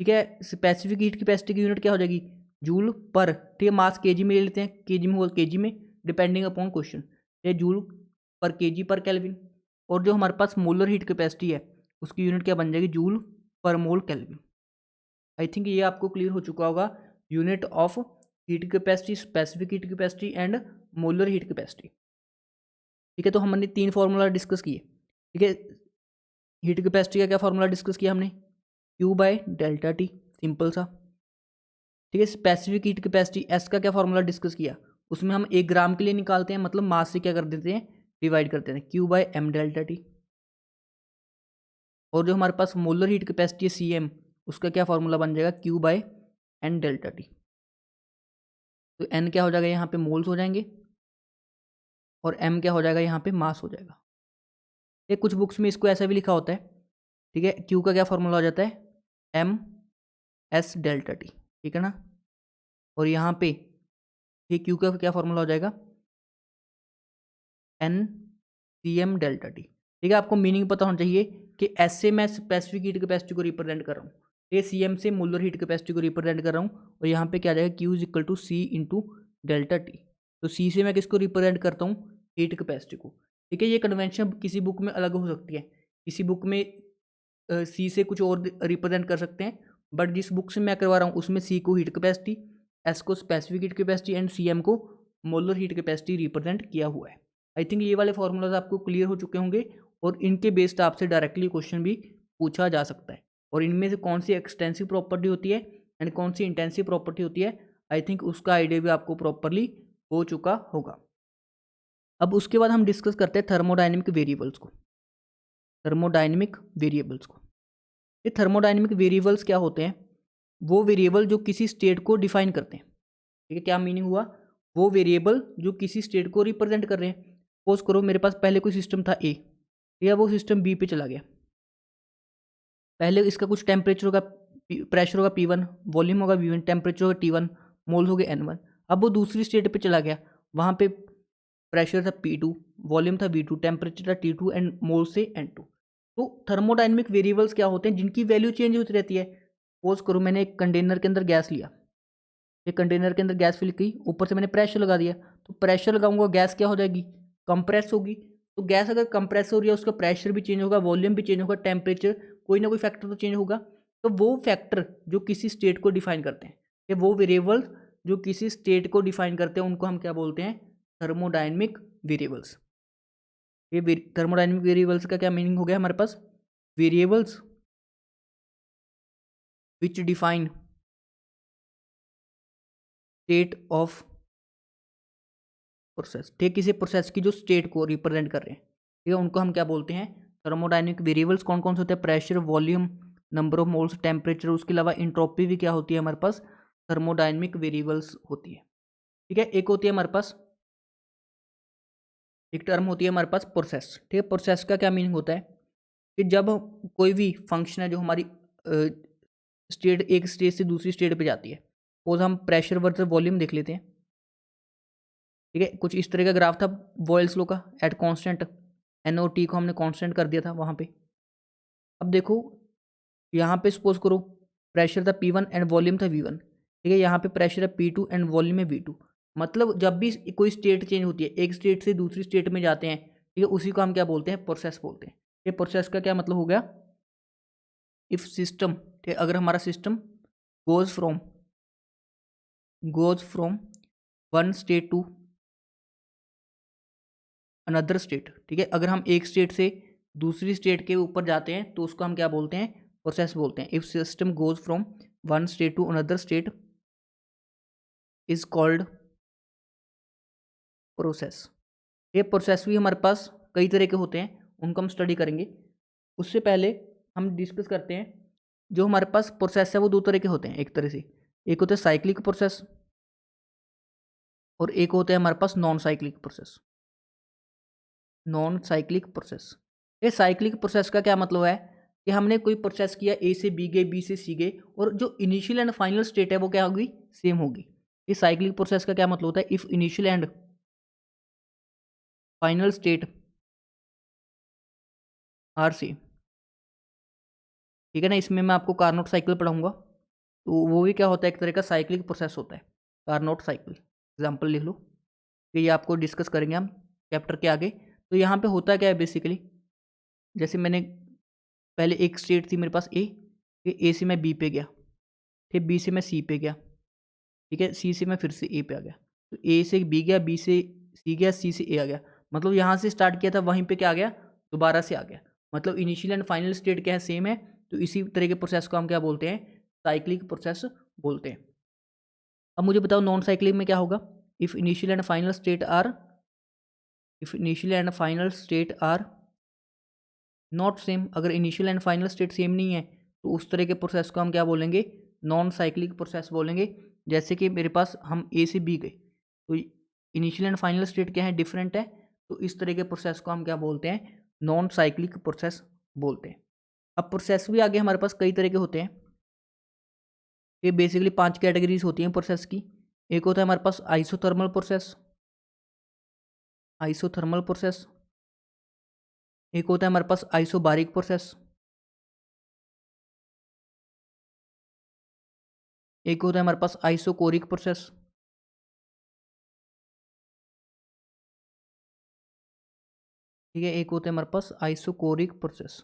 ठीक है। स्पेसिफिक हीट कैपेसिटी की यूनिट क्या हो जाएगी जूल पर, ठीक है, मास केजी में ले लेते हैं, केजी में होगा केजी में डिपेंडिंग अपॉन क्वेश्चन, ये जूल पर केजी पर केल्विन। और जो हमारे पास मोलर हीट कैपेसिटी है उसकी यूनिट क्या बन जाएगी जूल पर मोल केल्विन। आई थिंक ये आपको क्लियर हो चुका होगा unit of heat capacity, specific heat capacity and molar heat capacity, ठीक है। तो हमने 3 फॉर्मूला डिस्कस किए, ठीक है। हीट कैपेसिटी का क्या फॉर्मूला डिस्कस किया हमने Q by delta T, simple सा, ठीक है। स्पेसिफिक हीट कैपेसिटी S का क्या फॉर्मूला डिस्कस किया, उसमें हम 1 ग्राम के लिए निकालते हैं, मतलब मास से क्या कर देते हैं डिवाइड कर देते हैं Q by M delta T. और जो हमारे पास मोलर हीट कैपेसिटी है CM, उसका क्या फॉर्मूला बन जाएगा Q by N delta T. तो N क्या हो जाएगा यहाँ पे मोल्स हो जाएंगे, और M क्या हो जाएगा यहाँ पे मास हो जाएगा। ये कुछ बुक्स में इसको ऐसा भी लिखा होता है, ठीक है, Q का क्या फॉर्मूला हो जाता है एम एस डेल्टा टी, ठीक है ना, और यहाँ पे ये Q का क्या फॉर्मूला हो जाएगा N C M delta T, ठीक है। आपको मीनिंग पता होना चाहिए कि एस से मैं स्पेसिफिक हीट कैपेसिटी को रिप्रेजेंट कर रहा हूँ, ये CM से मोलर हीट कैपेसिटी को रिप्रेजेंट कर रहा हूँ, और यहाँ पे क्या आ जाएगा Q is equal to C into delta T. तो C से मैं किसको रिप्रेजेंट करता हूँ हीट कैपेसिटी को, ठीक है। ये कन्वेंशन किसी बुक में अलग हो सकती है, किसी बुक में C से कुछ और रिप्रेजेंट कर सकते हैं, बट जिस बुक से मैं करवा रहा हूँ उसमें C को हीट कैपेसिटी, S को specific heat capacity and CM को मोलर हीट कैपेसिटी रिप्रेजेंट किया हुआ है। आई थिंक ये वाले फॉर्मूलाज आपको क्लियर हो चुके होंगे, और इनके बेस्ड आपसे डायरेक्टली क्वेश्चन भी पूछा जा सकता है, और इनमें से कौन सी एक्सटेंसिव प्रॉपर्टी होती है एंड कौन सी इंटेंसिव प्रॉपर्टी होती है, आई थिंक उसका आइडिया भी आपको प्रॉपरली हो चुका होगा। अब उसके बाद हम डिस्कस करते हैं थर्मोडायनेमिक वेरिएबल्स को, थर्मोडायनेमिक वेरिएबल्स को। ये थर्मोडायनेमिक वेरिएबल्स क्या होते हैं, वो वेरिएबल जो किसी स्टेट को डिफाइन करते हैं, ठीक है। क्या मीनिंग हुआ, वो वेरिएबल जो किसी स्टेट को रिप्रेजेंट कर रहे हैं। सपोज करो मेरे पास पहले कोई सिस्टम था A, या वो सिस्टम B पे चला गया, पहले इसका कुछ टेम्परेचर होगा प्रेशर होगा P1, वॉल्यूम होगा V1, टेम्परेचर होगा T1, मोल्स हो गए N1। अब वो दूसरी स्टेट पे चला गया, वहाँ पे प्रेशर था P2, वॉल्यूम था V2, टेम्परेचर था T2 एंड मोल्स से N2। तो थर्मोडाइनमिक वेरिएबल्स क्या होते हैं जिनकी वैल्यू चेंज होती रहती है। सपोज करो मैंने एक कंटेनर के अंदर गैस लिया, एक कंटेनर के अंदर गैस फिल की, ऊपर से मैंने प्रेशर लगा दिया, तो प्रेशर लगाऊंगा गैस क्या हो जाएगी, कंप्रेस होगी। तो गैस अगर कंप्रेस हो रही है उसका प्रेशर भी चेंज होगा, वॉल्यूम भी चेंज होगा, टेम्परेचर, कोई ना कोई फैक्टर तो चेंज होगा। तो वो फैक्टर जो किसी स्टेट को डिफाइन करते हैं, कि वो वेरिएबल्स जो किसी स्टेट को डिफाइन करते हैं, उनको हम क्या बोलते हैं, थर्मोडाइनमिक वेरिएबल्स। ये थर्मोडाइनमिक वेरिएबल्स का क्या मीनिंग हो गया हमारे पास, variables which define state of process. ठीक है, किसी प्रोसेस की जो स्टेट को रिप्रेजेंट कर रहे हैं, ठीक है, उनको हम क्या बोलते हैं, थर्मोडायनेमिक वेरिएबल्स। कौन कौन से होते हैं, pressure, volume, number of moles, temperature, उसके अलावा इंट्रोपी भी क्या होती है हमारे पास, थर्मोडायनेमिक वेरिएबल्स होती है। ठीक है, एक होती है हमारे पास, एक टर्म होती है हमारे पास प्रोसेस। ठीक है, प्रोसेस का क्या मीनिंग होता है कि जब कोई भी फंक्शन है जो हमारी स्टेट, एक स्टेट से दूसरी स्टेट पे जाती है, सपोज हम प्रेशर वर्सेस वॉल्यूम देख लेते हैं। ठीक है, कुछ इस तरह का ग्राफ था बॉयल्स लॉ का, एट कांस्टेंट NOT को हमने कांस्टेंट कर दिया था वहाँ पे। अब देखो यहाँ पे सपोज करो प्रेशर था P1 एंड वॉल्यूम था V1। ठीक है, यहाँ पे प्रेशर है P2 एंड वॉल्यूम है V2। मतलब जब भी कोई स्टेट चेंज होती है, एक स्टेट से दूसरी स्टेट में जाते हैं, ठीक है, उसी को हम क्या बोलते हैं, प्रोसेस बोलते हैं। ये प्रोसेस का क्या मतलब हो गया, इफ सिस्टम, ठीक है, अगर हमारा system goes from one state to another state. ठीक है, अगर हम एक स्टेट से दूसरी स्टेट के ऊपर जाते हैं तो उसको हम क्या बोलते हैं, प्रोसेस बोलते हैं। If system goes from one state to another state is called process. ये प्रोसेस भी हमारे पास कई तरह के होते हैं, उनको हम स्टडी करेंगे। उससे पहले हम डिस्कस करते हैं, जो हमारे पास प्रोसेस है वो दो तरह के होते हैं। एक तरह से एक होता है साइक्लिक प्रोसेस और एक होता है हमारे पास non cyclic process. Non cyclic process, ये साइक्लिक प्रोसेस का क्या मतलब है कि हमने कोई प्रोसेस किया, ए से बी गए, बी से सी गए, और जो इनिशियल एंड फाइनल स्टेट है वो क्या होगी, सेम होगी। इस साइक्लिक प्रोसेस का क्या मतलब होता है, if initial and final state are same. ठीक है ना, इसमें मैं आपको कार्नोट साइकिल पढ़ाऊंगा, तो वो भी क्या होता है, एक तरह का साइक्लिक प्रोसेस होता है, कार्नोट साइकिल। एग्जाम्पल लिख लो कि ये आपको डिस्कस करेंगे हम चैप्टर के आगे। तो यहाँ पे होता क्या है बेसिकली, जैसे मैंने पहले एक स्टेट थी मेरे पास ए से मैं बी पे गया, फिर बी से मैं सी पे गया, ठीक है, सी से मैं फिर से ए पे आ गया, तो ए से बी गया, बी से सी गया, सी से ए आ गया। मतलब यहाँ से स्टार्ट किया था, वहीं पे क्या आ गया, दोबारा से आ गया। मतलब इनिशियल एंड फाइनल स्टेट क्या है, सेम है। तो इसी तरह के प्रोसेस को हम क्या बोलते हैं, साइक्लिक प्रोसेस बोलते हैं। अब मुझे बताओ नॉन साइक्लिक में क्या होगा, if initial and final state are not same. अगर initial and final state same नहीं है तो उस तरह के प्रोसेस को हम क्या बोलेंगे, नॉन साइक्लिक प्रोसेस बोलेंगे। जैसे कि मेरे पास हम ए से बी गए, तो इनिशियल एंड फाइनल स्टेट क्या है, डिफरेंट है, तो इस तरह के प्रोसेस को हम क्या बोलते हैं, नॉन साइक्लिक प्रोसेस बोलते हैं। अब प्रोसेस भी आगे हमारे पास कई तरह के होते हैं। ये बेसिकली 5 कैटेगरीज होती हैं प्रोसेस की। एक होता है हमारे पास आइसोथर्मल प्रोसेस, आइसोथर्मल प्रोसेस। एक होता है हमारे पास आइसोबारिक प्रोसेस। एक होता है हमारे पास आइसोकोरिक प्रोसेस। ठीक है, एक होता है हमारे पास आइसोकोरिक प्रोसेस।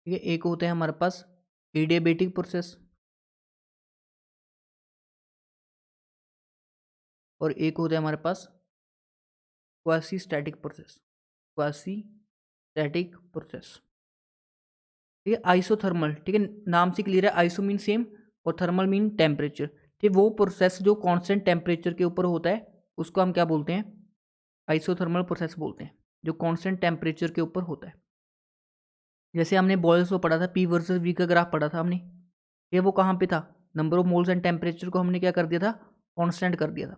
ठीक है, एक होता है हमारे पास एडियाबेटिक प्रोसेस और एक होता है हमारे पास quasi static process, quasi static process. ठीक है, आइसोथर्मल, ठीक है, नाम से क्लियर है, आइसो मीन सेम और थर्मल मीन टेम्परेचर। ठीक, वो प्रोसेस जो कांस्टेंट टेम्परेचर के ऊपर होता है उसको हम क्या बोलते हैं, आइसोथर्मल प्रोसेस बोलते हैं, जो कांस्टेंट टेम्परेचर के ऊपर होता है। जैसे हमने बॉयल्स को पढ़ा था, पी वर्सेस वी का ग्राफ पढ़ा था हमने, ये वो कहाँ पे था, number of moles and temperature को हमने क्या कर दिया था, कांस्टेंट कर दिया था,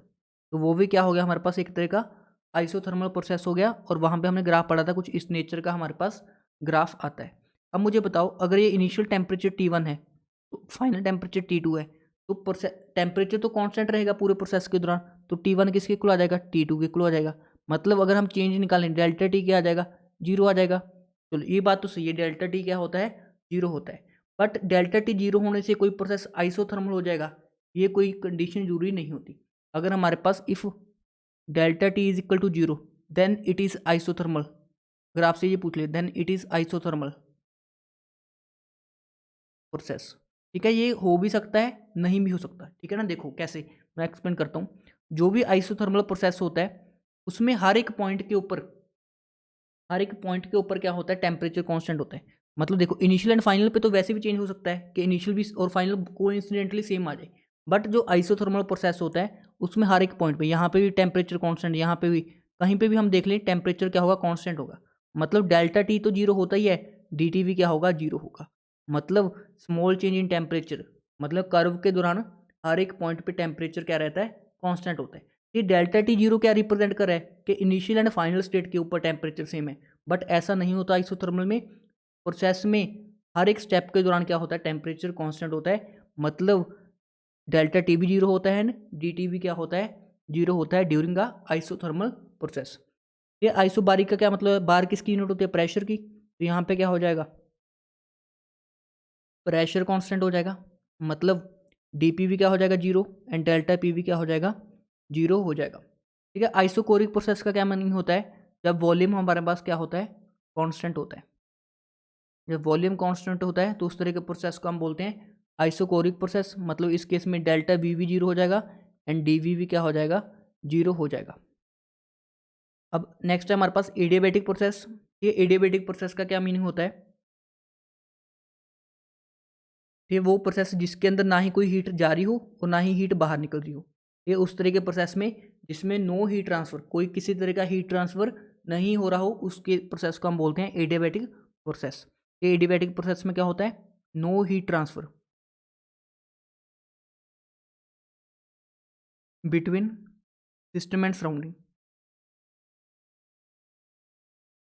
तो वो भी क्या हो गया हमारे पास, एक तरह का आइसोथर्मल प्रोसेस हो गया। और वहाँ पे हमने ग्राफ पढ़ा था, कुछ इस नेचर का हमारे पास ग्राफ आता है। अब मुझे बताओ, अगर ये इनिशियल टेम्परेचर T1 है तो फाइनल टेम्परेचर T2 है, तो टेम्परेचर तो कांस्टेंट रहेगा पूरे प्रोसेस के दौरान, तो T1 किसके इक्वल आ जाएगा, T2 के इक्वल आ जाएगा। मतलब अगर हम चेंज निकालें, डेल्टा टी क्या आ जाएगा, जीरो आ जाएगा। चलो ये बात तो सही है, डेल्टा टी क्या होता है, जीरो होता है। बट डेल्टा टी जीरो होने से कोई प्रोसेस आइसोथर्मल हो जाएगा, ये कोई कंडीशन जरूरी नहीं होती। अगर हमारे पास if delta T is equal to zero then it is isothermal. अगर आपसे ये पूछ ले then it is isothermal process, ठीक है। ये हो भी सकता है, नहीं भी हो सकता, ठीक है ना। देखो कैसे, मैं एक्सप्लेन करता हूँ। जो भी आइसोथर्मल प्रोसेस होता है उसमें हर एक पॉइंट के ऊपर, हर एक पॉइंट के ऊपर क्या होता है, टेम्परेचर कांस्टेंट होता है। मतलब देखो इनिशियल एंड फाइनल पे तो वैसे भी चेंज हो सकता है कि इनिशियल भी और फाइनल कोइंसिडेंटली सेम आ जाए, बट जो आइसोथर्मल प्रोसेस होता है उसमें हर एक पॉइंट पे, यहाँ पे भी टेम्परेचर कांस्टेंट, यहाँ पे भी, कहीं पे भी हम देख लें टेम्परेचर क्या होगा, कांस्टेंट होगा। मतलब डेल्टा टी तो जीरो होता ही है, डी टी भी क्या होगा, जीरो होगा। मतलब स्मॉल चेंज इन टेम्परेचर, मतलब कर्व के दौरान हर एक पॉइंट पे टेम्परेचर क्या रहता है, कांस्टेंट होता है। ये डेल्टा टी जीरो क्या रिप्रेजेंट कर रहा है कि इनिशियल एंड फाइनल स्टेट के ऊपर टेम्परेचर सेम है, बट ऐसा नहीं होता आइसोथर्मल में। प्रोसेस में हर एक स्टेप के दौरान क्या होता है, टेम्परेचर कांस्टेंट होता है। मतलब डेल्टा टी भी जीरो होता है, डी टी भी क्या होता है, जीरो होता है ड्यूरिंग अ आइसोथर्मल प्रोसेस। ये आइसोबारिक का क्या मतलब है, बार किसकी यूनिट होती है, प्रेशर की, तो यहाँ पे क्या हो जाएगा, प्रेशर कांस्टेंट हो जाएगा। मतलब डी पी भी क्या हो जाएगा, जीरो, एंड डेल्टा पी भी क्या हो जाएगा, जीरो हो जाएगा, ठीक है। आइसोकोरिक प्रोसेस का क्या मीनिंग होता है, जब वॉल्यूम हमारे पास क्या होता है, कांस्टेंट होता है। जब वॉल्यूम कांस्टेंट होता है तो उस तरह के प्रोसेस को हम बोलते हैं आइसोकोरिक प्रोसेस। मतलब इस केस में डेल्टा वी भी जीरो हो जाएगा एंड डी वी भी क्या हो जाएगा, जीरो हो जाएगा। अब नेक्स्ट है हमारे पास एडियाबैटिक प्रोसेस। ये एडियाबैटिक प्रोसेस का क्या मीनिंग होता है, ये वो प्रोसेस जिसके अंदर ना ही कोई हीट जारी हो और ना ही हीट बाहर निकल रही हो। ये उस तरह के प्रोसेस में जिसमें नो हीट ट्रांसफर, कोई किसी तरह का हीट ट्रांसफर नहीं हो रहा हो, उसके प्रोसेस को हम बोलते हैं एडियाबैटिक प्रोसेस। ये एडियाबैटिक प्रोसेस में क्या होता है, no heat transfer between system and surrounding.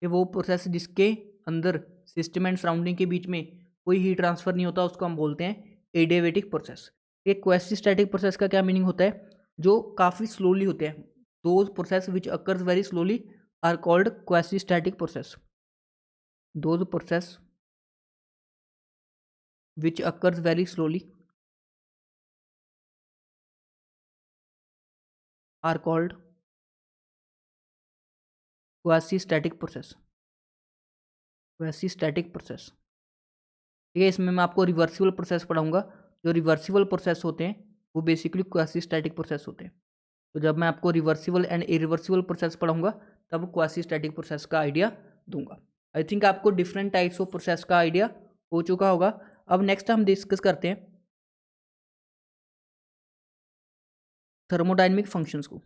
ये वो प्रोसेस जिसके अंदर सिस्टम एंड सराउंडिंग के बीच में कोई हीट ट्रांसफर नहीं होता, उसको हम बोलते हैं एडियाबैटिक प्रोसेस। ये क्वासी-स्टैटिक प्रोसेस का क्या मीनिंग होता है, जो काफ़ी स्लोली होते हैं। Those process which occurs very slowly are called quasi static process. Those process which occurs very slowly are called quasi static process. Quasi static process, ठीक है। इसमें मैं आपको रिवर्सिबल प्रोसेस पढ़ाऊंगा। जो रिवर्सिबल प्रोसेस होते हैं वो बेसिकली क्वासी स्टैटिक प्रोसेस होते हैं। तो जब मैं आपको रिवर्सिबल एंड इरिवर्सिबल प्रोसेस पढ़ाऊंगा तब क्वासी स्टैटिक प्रोसेस का आइडिया दूंगा। आई थिंक आपको डिफरेंट टाइप्स ऑफ प्रोसेस का आइडिया हो चुका होगा। अब नेक्स्ट हम डिस्कस करते हैं थर्मोडाइनमिक फंक्शंस को।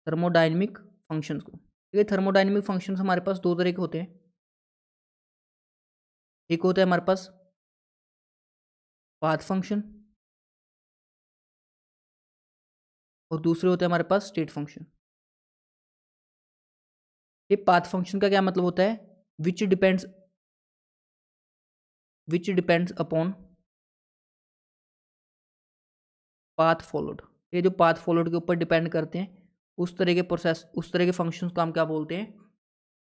थर्मोडाइनमिक फंक्शंस को, ठीक है। थर्मोडाइनमिक फंक्शंस हमारे पास दो तरह के होते हैं। एक होता है हमारे पास पाथ फंक्शन और दूसरे होते हैं हमारे पास स्टेट फंक्शन। ये पाथ फंक्शन का क्या मतलब होता है, which depends upon path followed. ये जो पाथ फॉलोड के ऊपर डिपेंड करते हैं, उस तरह के प्रोसेस, उस तरह के फंक्शंस को हम क्या बोलते हैं,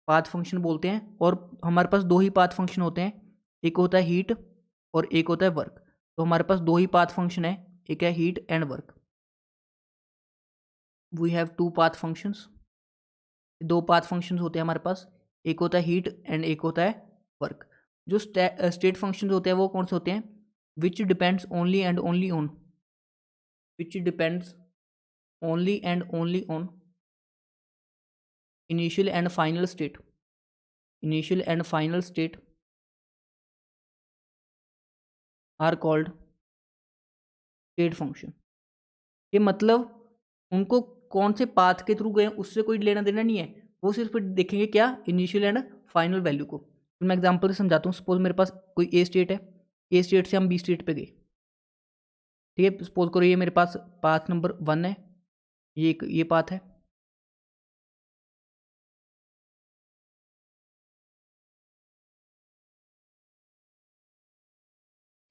पाथ फंक्शन बोलते हैं। और हमारे पास दो ही पाथ फंक्शन होते हैं, एक होता है हीट और एक होता है वर्क। तो हमारे पास दो ही पाथ फंक्शन है, एक है heat and work. We have two path functions. दो पाथ फंक्शंस होते हैं हमारे पास, एक होता है हीट एंड एक होता है वर्क। जो स्टेट फंक्शंस होते हैं वो कौन से होते हैं, which depends only and only on, which depends only and only on initial and final state, initial and final state are called state function। ये मतलब उनको कौन से पाथ के थ्रू गए उससे कोई लेना देना नहीं है, वो सिर्फ देखेंगे क्या, इनिशियल एंड फाइनल वैल्यू को। तो मैं एग्जांपल से समझाता हूँ। सपोज मेरे पास कोई ए स्टेट है, ए स्टेट से हम बी स्टेट पे गए, ठीक है, सपोज करो ये मेरे पास पाथ नंबर 1 है, ये पाथ है।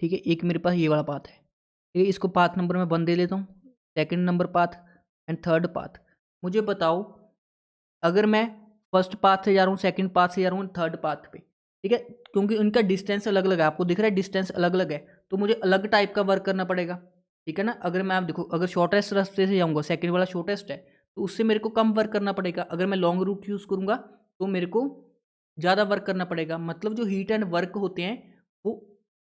ठीक है, एक मेरे पास ये वाला पाथ है। ठीक है, इसको पाथ नंबर मैं 1 दे लेता हूँ, second number path and third path. मुझे बताओ, अगर मैं फर्स्ट पाथ से जा रहा हूँ, सेकंड पाथ से जा रहा हूँ, थर्ड पाथ पे, ठीक है, क्योंकि उनका डिस्टेंस अलग अलग है, आपको दिख रहा है डिस्टेंस अलग अलग है, तो मुझे अलग टाइप का वर्क करना पड़ेगा। ठीक है ना, अगर मैं आप देखो, अगर शॉर्टेस्ट रास्ते से जाऊँगा, सेकंड वाला शॉर्टेस्ट है, तो उससे मेरे को कम वर्क करना पड़ेगा। अगर मैं लॉन्ग रूट यूज़ करूँगा तो मेरे को ज़्यादा वर्क करना पड़ेगा। मतलब जो हीट एंड वर्क होते हैं वो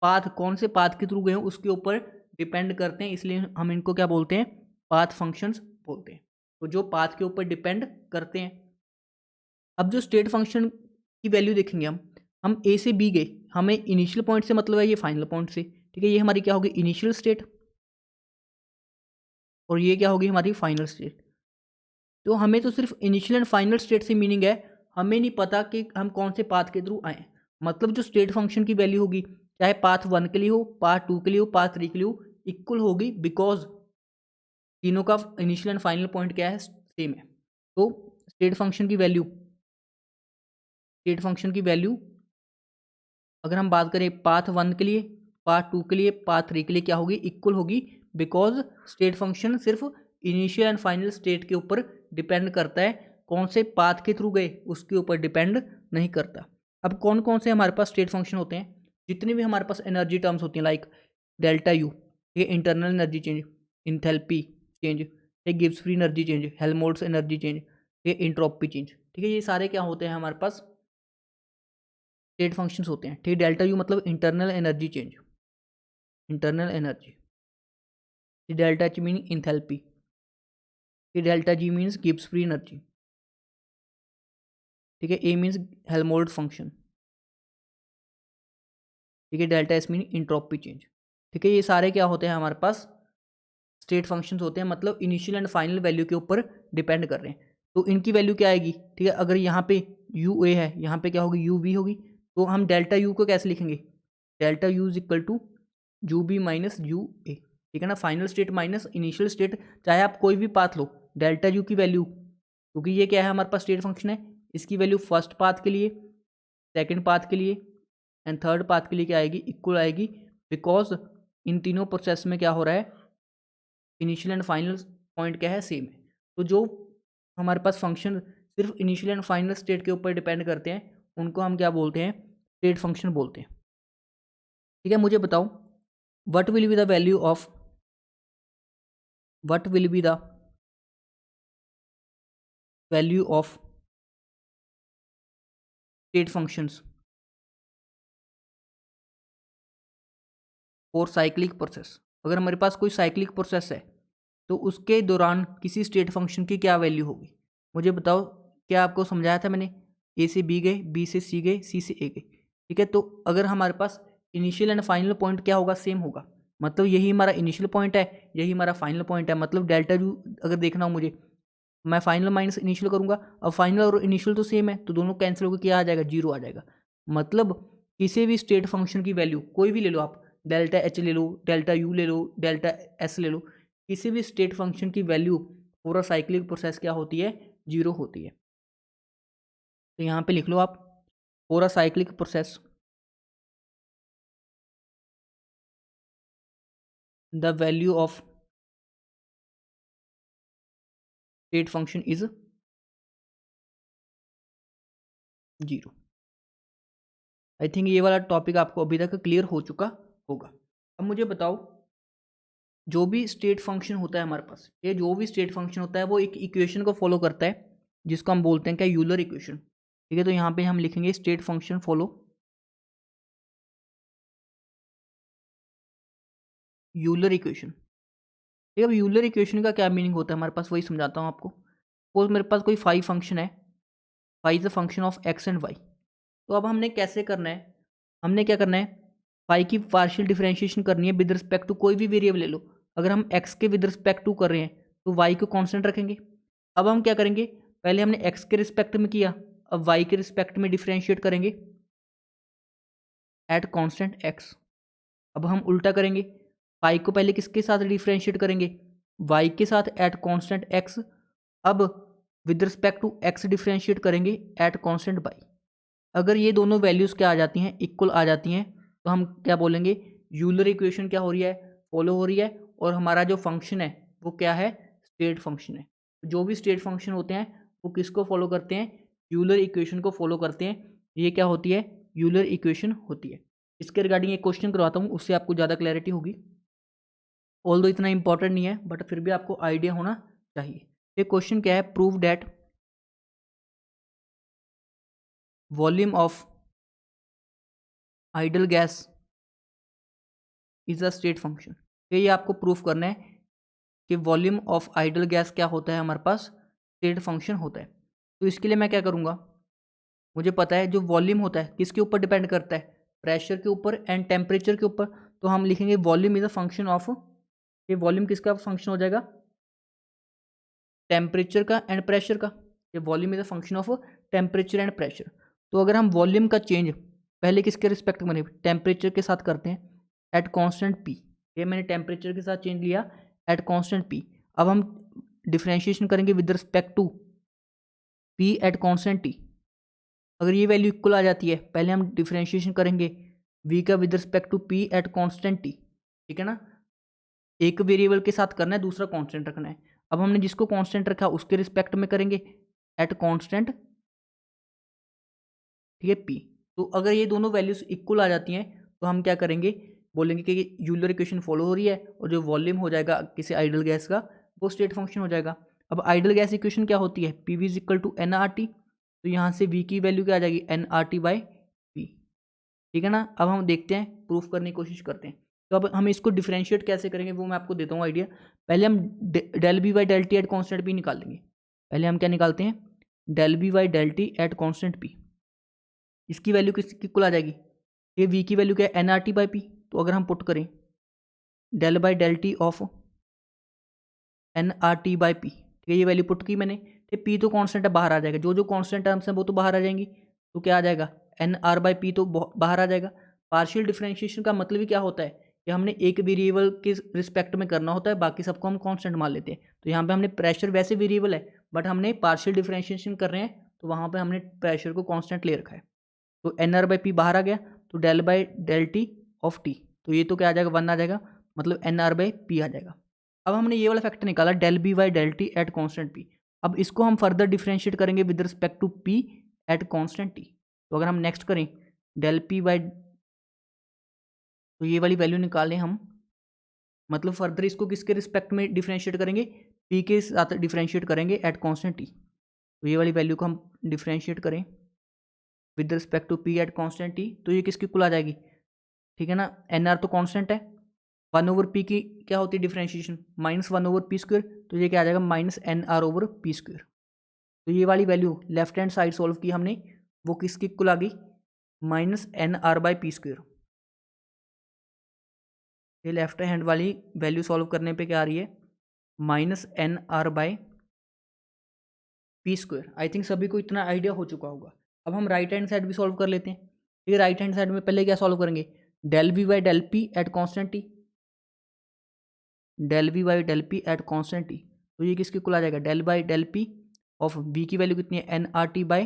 पाथ, कौन से पाथ के थ्रू गए हो उसके ऊपर डिपेंड करते हैं, इसलिए हम इनको क्या बोलते हैं, पाथ फंक्शंस बोलते हैं। तो जो पाथ के ऊपर डिपेंड करते हैं। अब जो स्टेट फंक्शन की वैल्यू देखेंगे हम ए से बी गए, हमें इनिशियल पॉइंट से मतलब है ये फाइनल पॉइंट से। ठीक है, ये हमारी क्या होगी, इनिशियल स्टेट, और ये क्या होगी, हमारी फाइनल स्टेट। तो हमें तो सिर्फ इनिशियल एंड फाइनल स्टेट से मीनिंग है, हमें नहीं पता कि हम कौन से पाथ के थ्रू आए। मतलब जो स्टेट फंक्शन की वैल्यू होगी, चाहे पाथ 1 के लिए हो, पाथ 2 के लिए हो, पाथ 3 के लिए हो, इक्वल होगी, बिकॉज तीनों का इनिशियल एंड फाइनल पॉइंट क्या है, सेम है। तो स्टेट फंक्शन की वैल्यू, स्टेट फंक्शन की वैल्यू अगर हम बात करें पाथ 1 के लिए, पाथ 2 के लिए, पाथ 3 के लिए, क्या होगी, इक्वल होगी, बिकॉज स्टेट फंक्शन सिर्फ इनिशियल एंड फाइनल स्टेट के ऊपर डिपेंड करता है, कौन से पाथ के थ्रू गए उसके ऊपर डिपेंड नहीं करता। अब कौन कौन से हमारे पास स्टेट फंक्शन होते हैं, जितने भी हमारे पास एनर्जी टर्म्स होती हैं, लाइक डेल्टा यू, ये internal energy change, enthalpy change, ये Gibbs free energy change, Helmholtz energy change, ये इंट्रोपी चेंज। ठीक है, ये सारे क्या होते हैं हमारे पास, स्टेट फंक्शंस होते हैं। ठीक है, डेल्टा यू मतलब internal energy change, internal energy, delta H mean enthalpy, delta G means Gibbs free energy. ठीक है, ए मीन्स हेल्महोल्ट्ज फंक्शन। ठीक है, delta S mean entropy change. ठीक है, ये सारे क्या होते हैं हमारे पास, स्टेट फंक्शंस होते हैं, मतलब इनिशियल एंड फाइनल वैल्यू के ऊपर डिपेंड कर रहे हैं। तो इनकी वैल्यू क्या आएगी, ठीक है, अगर यहाँ पे यू ए है, यहाँ पे क्या होगी, यू बी होगी, तो हम डेल्टा यू को कैसे लिखेंगे, delta U is equal to U B minus U A. ठीक है ना, final state minus initial state, चाहे आप कोई भी पाथ लो, डेल्टा यू की वैल्यू, क्योंकि ये क्या है हमारे पास स्टेट फंक्शन है, इसकी वैल्यू फर्स्ट पाथ के लिए, सेकंड पाथ के लिए एंड थर्ड पाथ के लिए क्या आएगी, इक्वल आएगी, बिकॉज इन तीनों प्रोसेस में क्या हो रहा है, इनिशियल एंड फाइनल पॉइंट क्या है, सेम है। तो जो हमारे पास फंक्शन सिर्फ इनिशियल एंड फाइनल स्टेट के ऊपर डिपेंड करते हैं, उनको हम क्या बोलते हैं, स्टेट फंक्शन बोलते हैं। ठीक है, मुझे बताओ, what will be the value of, what will be the value of state functions for cyclic process. अगर हमारे पास कोई साइक्लिक प्रोसेस है तो उसके दौरान किसी स्टेट फंक्शन की क्या वैल्यू होगी, मुझे बताओ। क्या आपको समझाया था मैंने, ए से बी गए, बी से सी गए, सी से ए गए। ठीक है, तो अगर हमारे पास इनिशियल एंड फाइनल पॉइंट क्या होगा, सेम होगा, मतलब यही हमारा इनिशियल पॉइंट है, यही हमारा फाइनल पॉइंट है। मतलब डेल्टा यू अगर देखना हो मुझे, मैं फाइनल माइनस इनिशियल करूंगा, अब फाइनल और इनिशियल तो सेम है, तो दोनों कैंसिल होकर क्या आ जाएगा, जीरो आ जाएगा। मतलब किसी भी स्टेट फंक्शन की वैल्यू कोई भी ले लो आप, डेल्टा एच ले लो, डेल्टा यू ले लो, डेल्टा एस ले लो, किसी भी स्टेट फंक्शन की वैल्यू पूरा साइक्लिक प्रोसेस क्या होती है, जीरो होती है। तो यहाँ पे लिख लो आप, पूरा cyclic process the value of state function is zero. I think ये वाला टॉपिक आपको अभी तक क्लियर हो चुका होगा। अब मुझे बताओ, जो भी स्टेट फंक्शन होता है हमारे पास, ये जो भी स्टेट फंक्शन होता है वो एक इक्वेशन को फॉलो करता है, जिसको हम बोलते हैं क्या, यूलर इक्वेशन। ठीक है, तो यहाँ पे हम लिखेंगे state function follow Euler equation. ठीक है, अब यूलर इक्वेशन का क्या मीनिंग होता है हमारे पास, वही समझाता हूँ आपको। सपोज मेरे पास कोई फाई फंक्शन है, phi is a function of X and Y. तो अब हमने कैसे करना है, हमने क्या करना है, फाई की पार्शियल डिफरेंशिएशन करनी है विद रिस्पेक्ट टू कोई भी वेरिएबल ले लो। अगर हम एक्स के विद रिस्पेक्ट टू कर रहे हैं तो वाई को कांस्टेंट रखेंगे। अब हम क्या करेंगे, पहले हमने एक्स के रिस्पेक्ट में किया, अब वाई के रिस्पेक्ट में डिफरेंशिएट करेंगे एट कांस्टेंट एक्स। अब हम उल्टा करेंगे, पाई को पहले किसके साथ डिफ्रेंशिएट करेंगे, वाई के साथ एट कांस्टेंट एक्स। अब with respect to x differentiate करेंगे एट कांस्टेंट वाई। अगर ये दोनों वैल्यूज़ क्या आ जाती हैं, इक्वल आ जाती हैं, तो हम क्या बोलेंगे, यूलर इक्वेशन क्या हो रही है, फॉलो हो रही है, और हमारा जो फंक्शन है वो क्या है, स्टेट फंक्शन है। जो भी स्टेट फंक्शन होते हैं वो किसको फॉलो करते हैं, यूलर इक्वेशन को फॉलो करते हैं। ये क्या होती है, यूलर इक्वेशन होती है। इसके रिगार्डिंग एक क्वेश्चन करवाता हूँ, उससे आपको ज़्यादा क्लैरिटी होगी। ऑल्दो इतना इंपॉर्टेंट नहीं है बट फिर भी आपको आइडिया होना चाहिए। ये क्वेश्चन क्या है, prove that volume of idol gas is a state function. ये आपको प्रूफ करना है कि वॉल्यूम ऑफ आइडल गैस क्या होता है, हमारे पास स्टेट फंक्शन होता है। तो इसके लिए मैं क्या करूँगा, मुझे पता है जो वॉल्यूम होता है किसके ऊपर डिपेंड करता है, प्रेशर के ऊपर एंड टेम्परेचर के ऊपर। तो हम लिखेंगे volume is a function of, ये वॉल्यूम किसका फंक्शन हो जाएगा, टेम्परेचर का एंड प्रेशर का। ये volume is a function of temperature and pressure. तो अगर हम वॉल्यूम का चेंज पहले किसके रिस्पेक्ट में, टेम्परेचर के साथ करते हैं एट कांस्टेंट पी। ये मैंने टेम्परेचर के साथ चेंज लिया एट कांस्टेंट पी। अब हम डिफरेंशिएशन करेंगे with respect to p at constant t. अगर ये वैल्यू इक्वल आ जाती है, पहले हम डिफरेंशिएशन करेंगे v का with respect to p at constant t, ठीक है ना। एक वेरिएबल के साथ करना है, दूसरा कांस्टेंट रखना है। अब हमने जिसको कांस्टेंट रखा उसके रिस्पेक्ट में करेंगे एट कांस्टेंट, ठीक है, p। तो अगर ये दोनों वैल्यूज इक्वल आ जाती हैं तो हम क्या करेंगे, बोलेंगे कि यूलर इक्वेशन फॉलो हो रही है, और जो वॉल्यूम हो जाएगा किसी आइडल गैस का वो स्टेट फंक्शन हो जाएगा। अब आइडल गैस इक्वेशन क्या होती है, p v is equal to n r t. तो यहाँ से v की वैल्यू क्या आ जाएगी, n r t by p, ठीक है ना। अब हम देखते हैं, प्रूफ करने की कोशिश करते हैं। तो अब हम इसको डिफरेंशिएट कैसे करेंगे वो मैं आपको देता हूँ आइडिया। पहले हम del B by del t at constant p निकाल लेंगे। पहले हम क्या निकालते हैं, del B by del t at constant p. इसकी वैल्यू किसकी इक्वल आ जाएगी, ये v की वैल्यू क्या है, n r t by p. तो अगर हम पुट करें del by del t of n r t by p, ठीक है, ये वैल्यू पुट की मैंने। ठीक, पी तो कांस्टेंट है, बाहर आ जाएगा, जो जो कांस्टेंट टर्म्स हैं वो तो बाहर आ जाएंगी। तो क्या आ जाएगा, एन आर बाई पी तो बाहर आ जाएगा। पार्शियल डिफरेंशिएशन का मतलब ही क्या होता है कि हमने एक वेरिएबल के रिस्पेक्ट में करना होता है, बाकी सबको हम कांस्टेंट मान लेते हैं। तो यहाँ पे हमने प्रेशर वैसे वेरिएबल है बट हमने पार्शियल डिफरेंशिएशन कर रहे हैं, तो वहाँ पर हमने प्रेशर को कॉन्स्टेंट ले रखा है। तो एन आर बाई पी बाहर आ गया, तो del by del t of t, तो ये तो क्या आ जाएगा, 1 आ जाएगा, मतलब एन आर बाई पी आ जाएगा। अब हमने ये वाला फैक्टर निकाला del B by del t at constant p. अब इसको हम फर्दर डिफरेंशिएट करेंगे with respect to p at constant t. तो अगर हम नेक्स्ट करें डेल पी बाई, तो ये वाली वैल्यू निकालें हम, मतलब फर्दर इसको किसके रिस्पेक्ट में डिफरेंशिएट करेंगे, पी के साथ डिफरेंशिएट करेंगे एट कॉन्स्टेंट टी। तो ये वाली वैल्यू को हम डिफरेंशिएट करें with respect to p at constant t, तो ये किसकी इक्वल आ जाएगी, ठीक है ना। एन आर तो कांस्टेंट है, 1/p की क्या होती है डिफरेंशिएशन, -1/p²। तो ये क्या आ जाएगा, -nr/p²। तो ये वाली value left hand side solve की हमने, वो किसकी इक्वल आ गई, -nr/p²। ये लेफ्ट हैंड वाली वैल्यू सॉल्व करने पे क्या आ रही है, -nr/p²। आई थिंक सभी को इतना आइडिया हो चुका होगा। अब हम राइट हैंड साइड भी सॉल्व कर लेते हैं। ये राइट हैंड साइड में पहले क्या सॉल्व करेंगे, del v by del P at constant t, del v by del P at constant t. तो ये किसके इक्वल आ जाएगा, del by del p of v की वैल्यू कितनी है, n r t by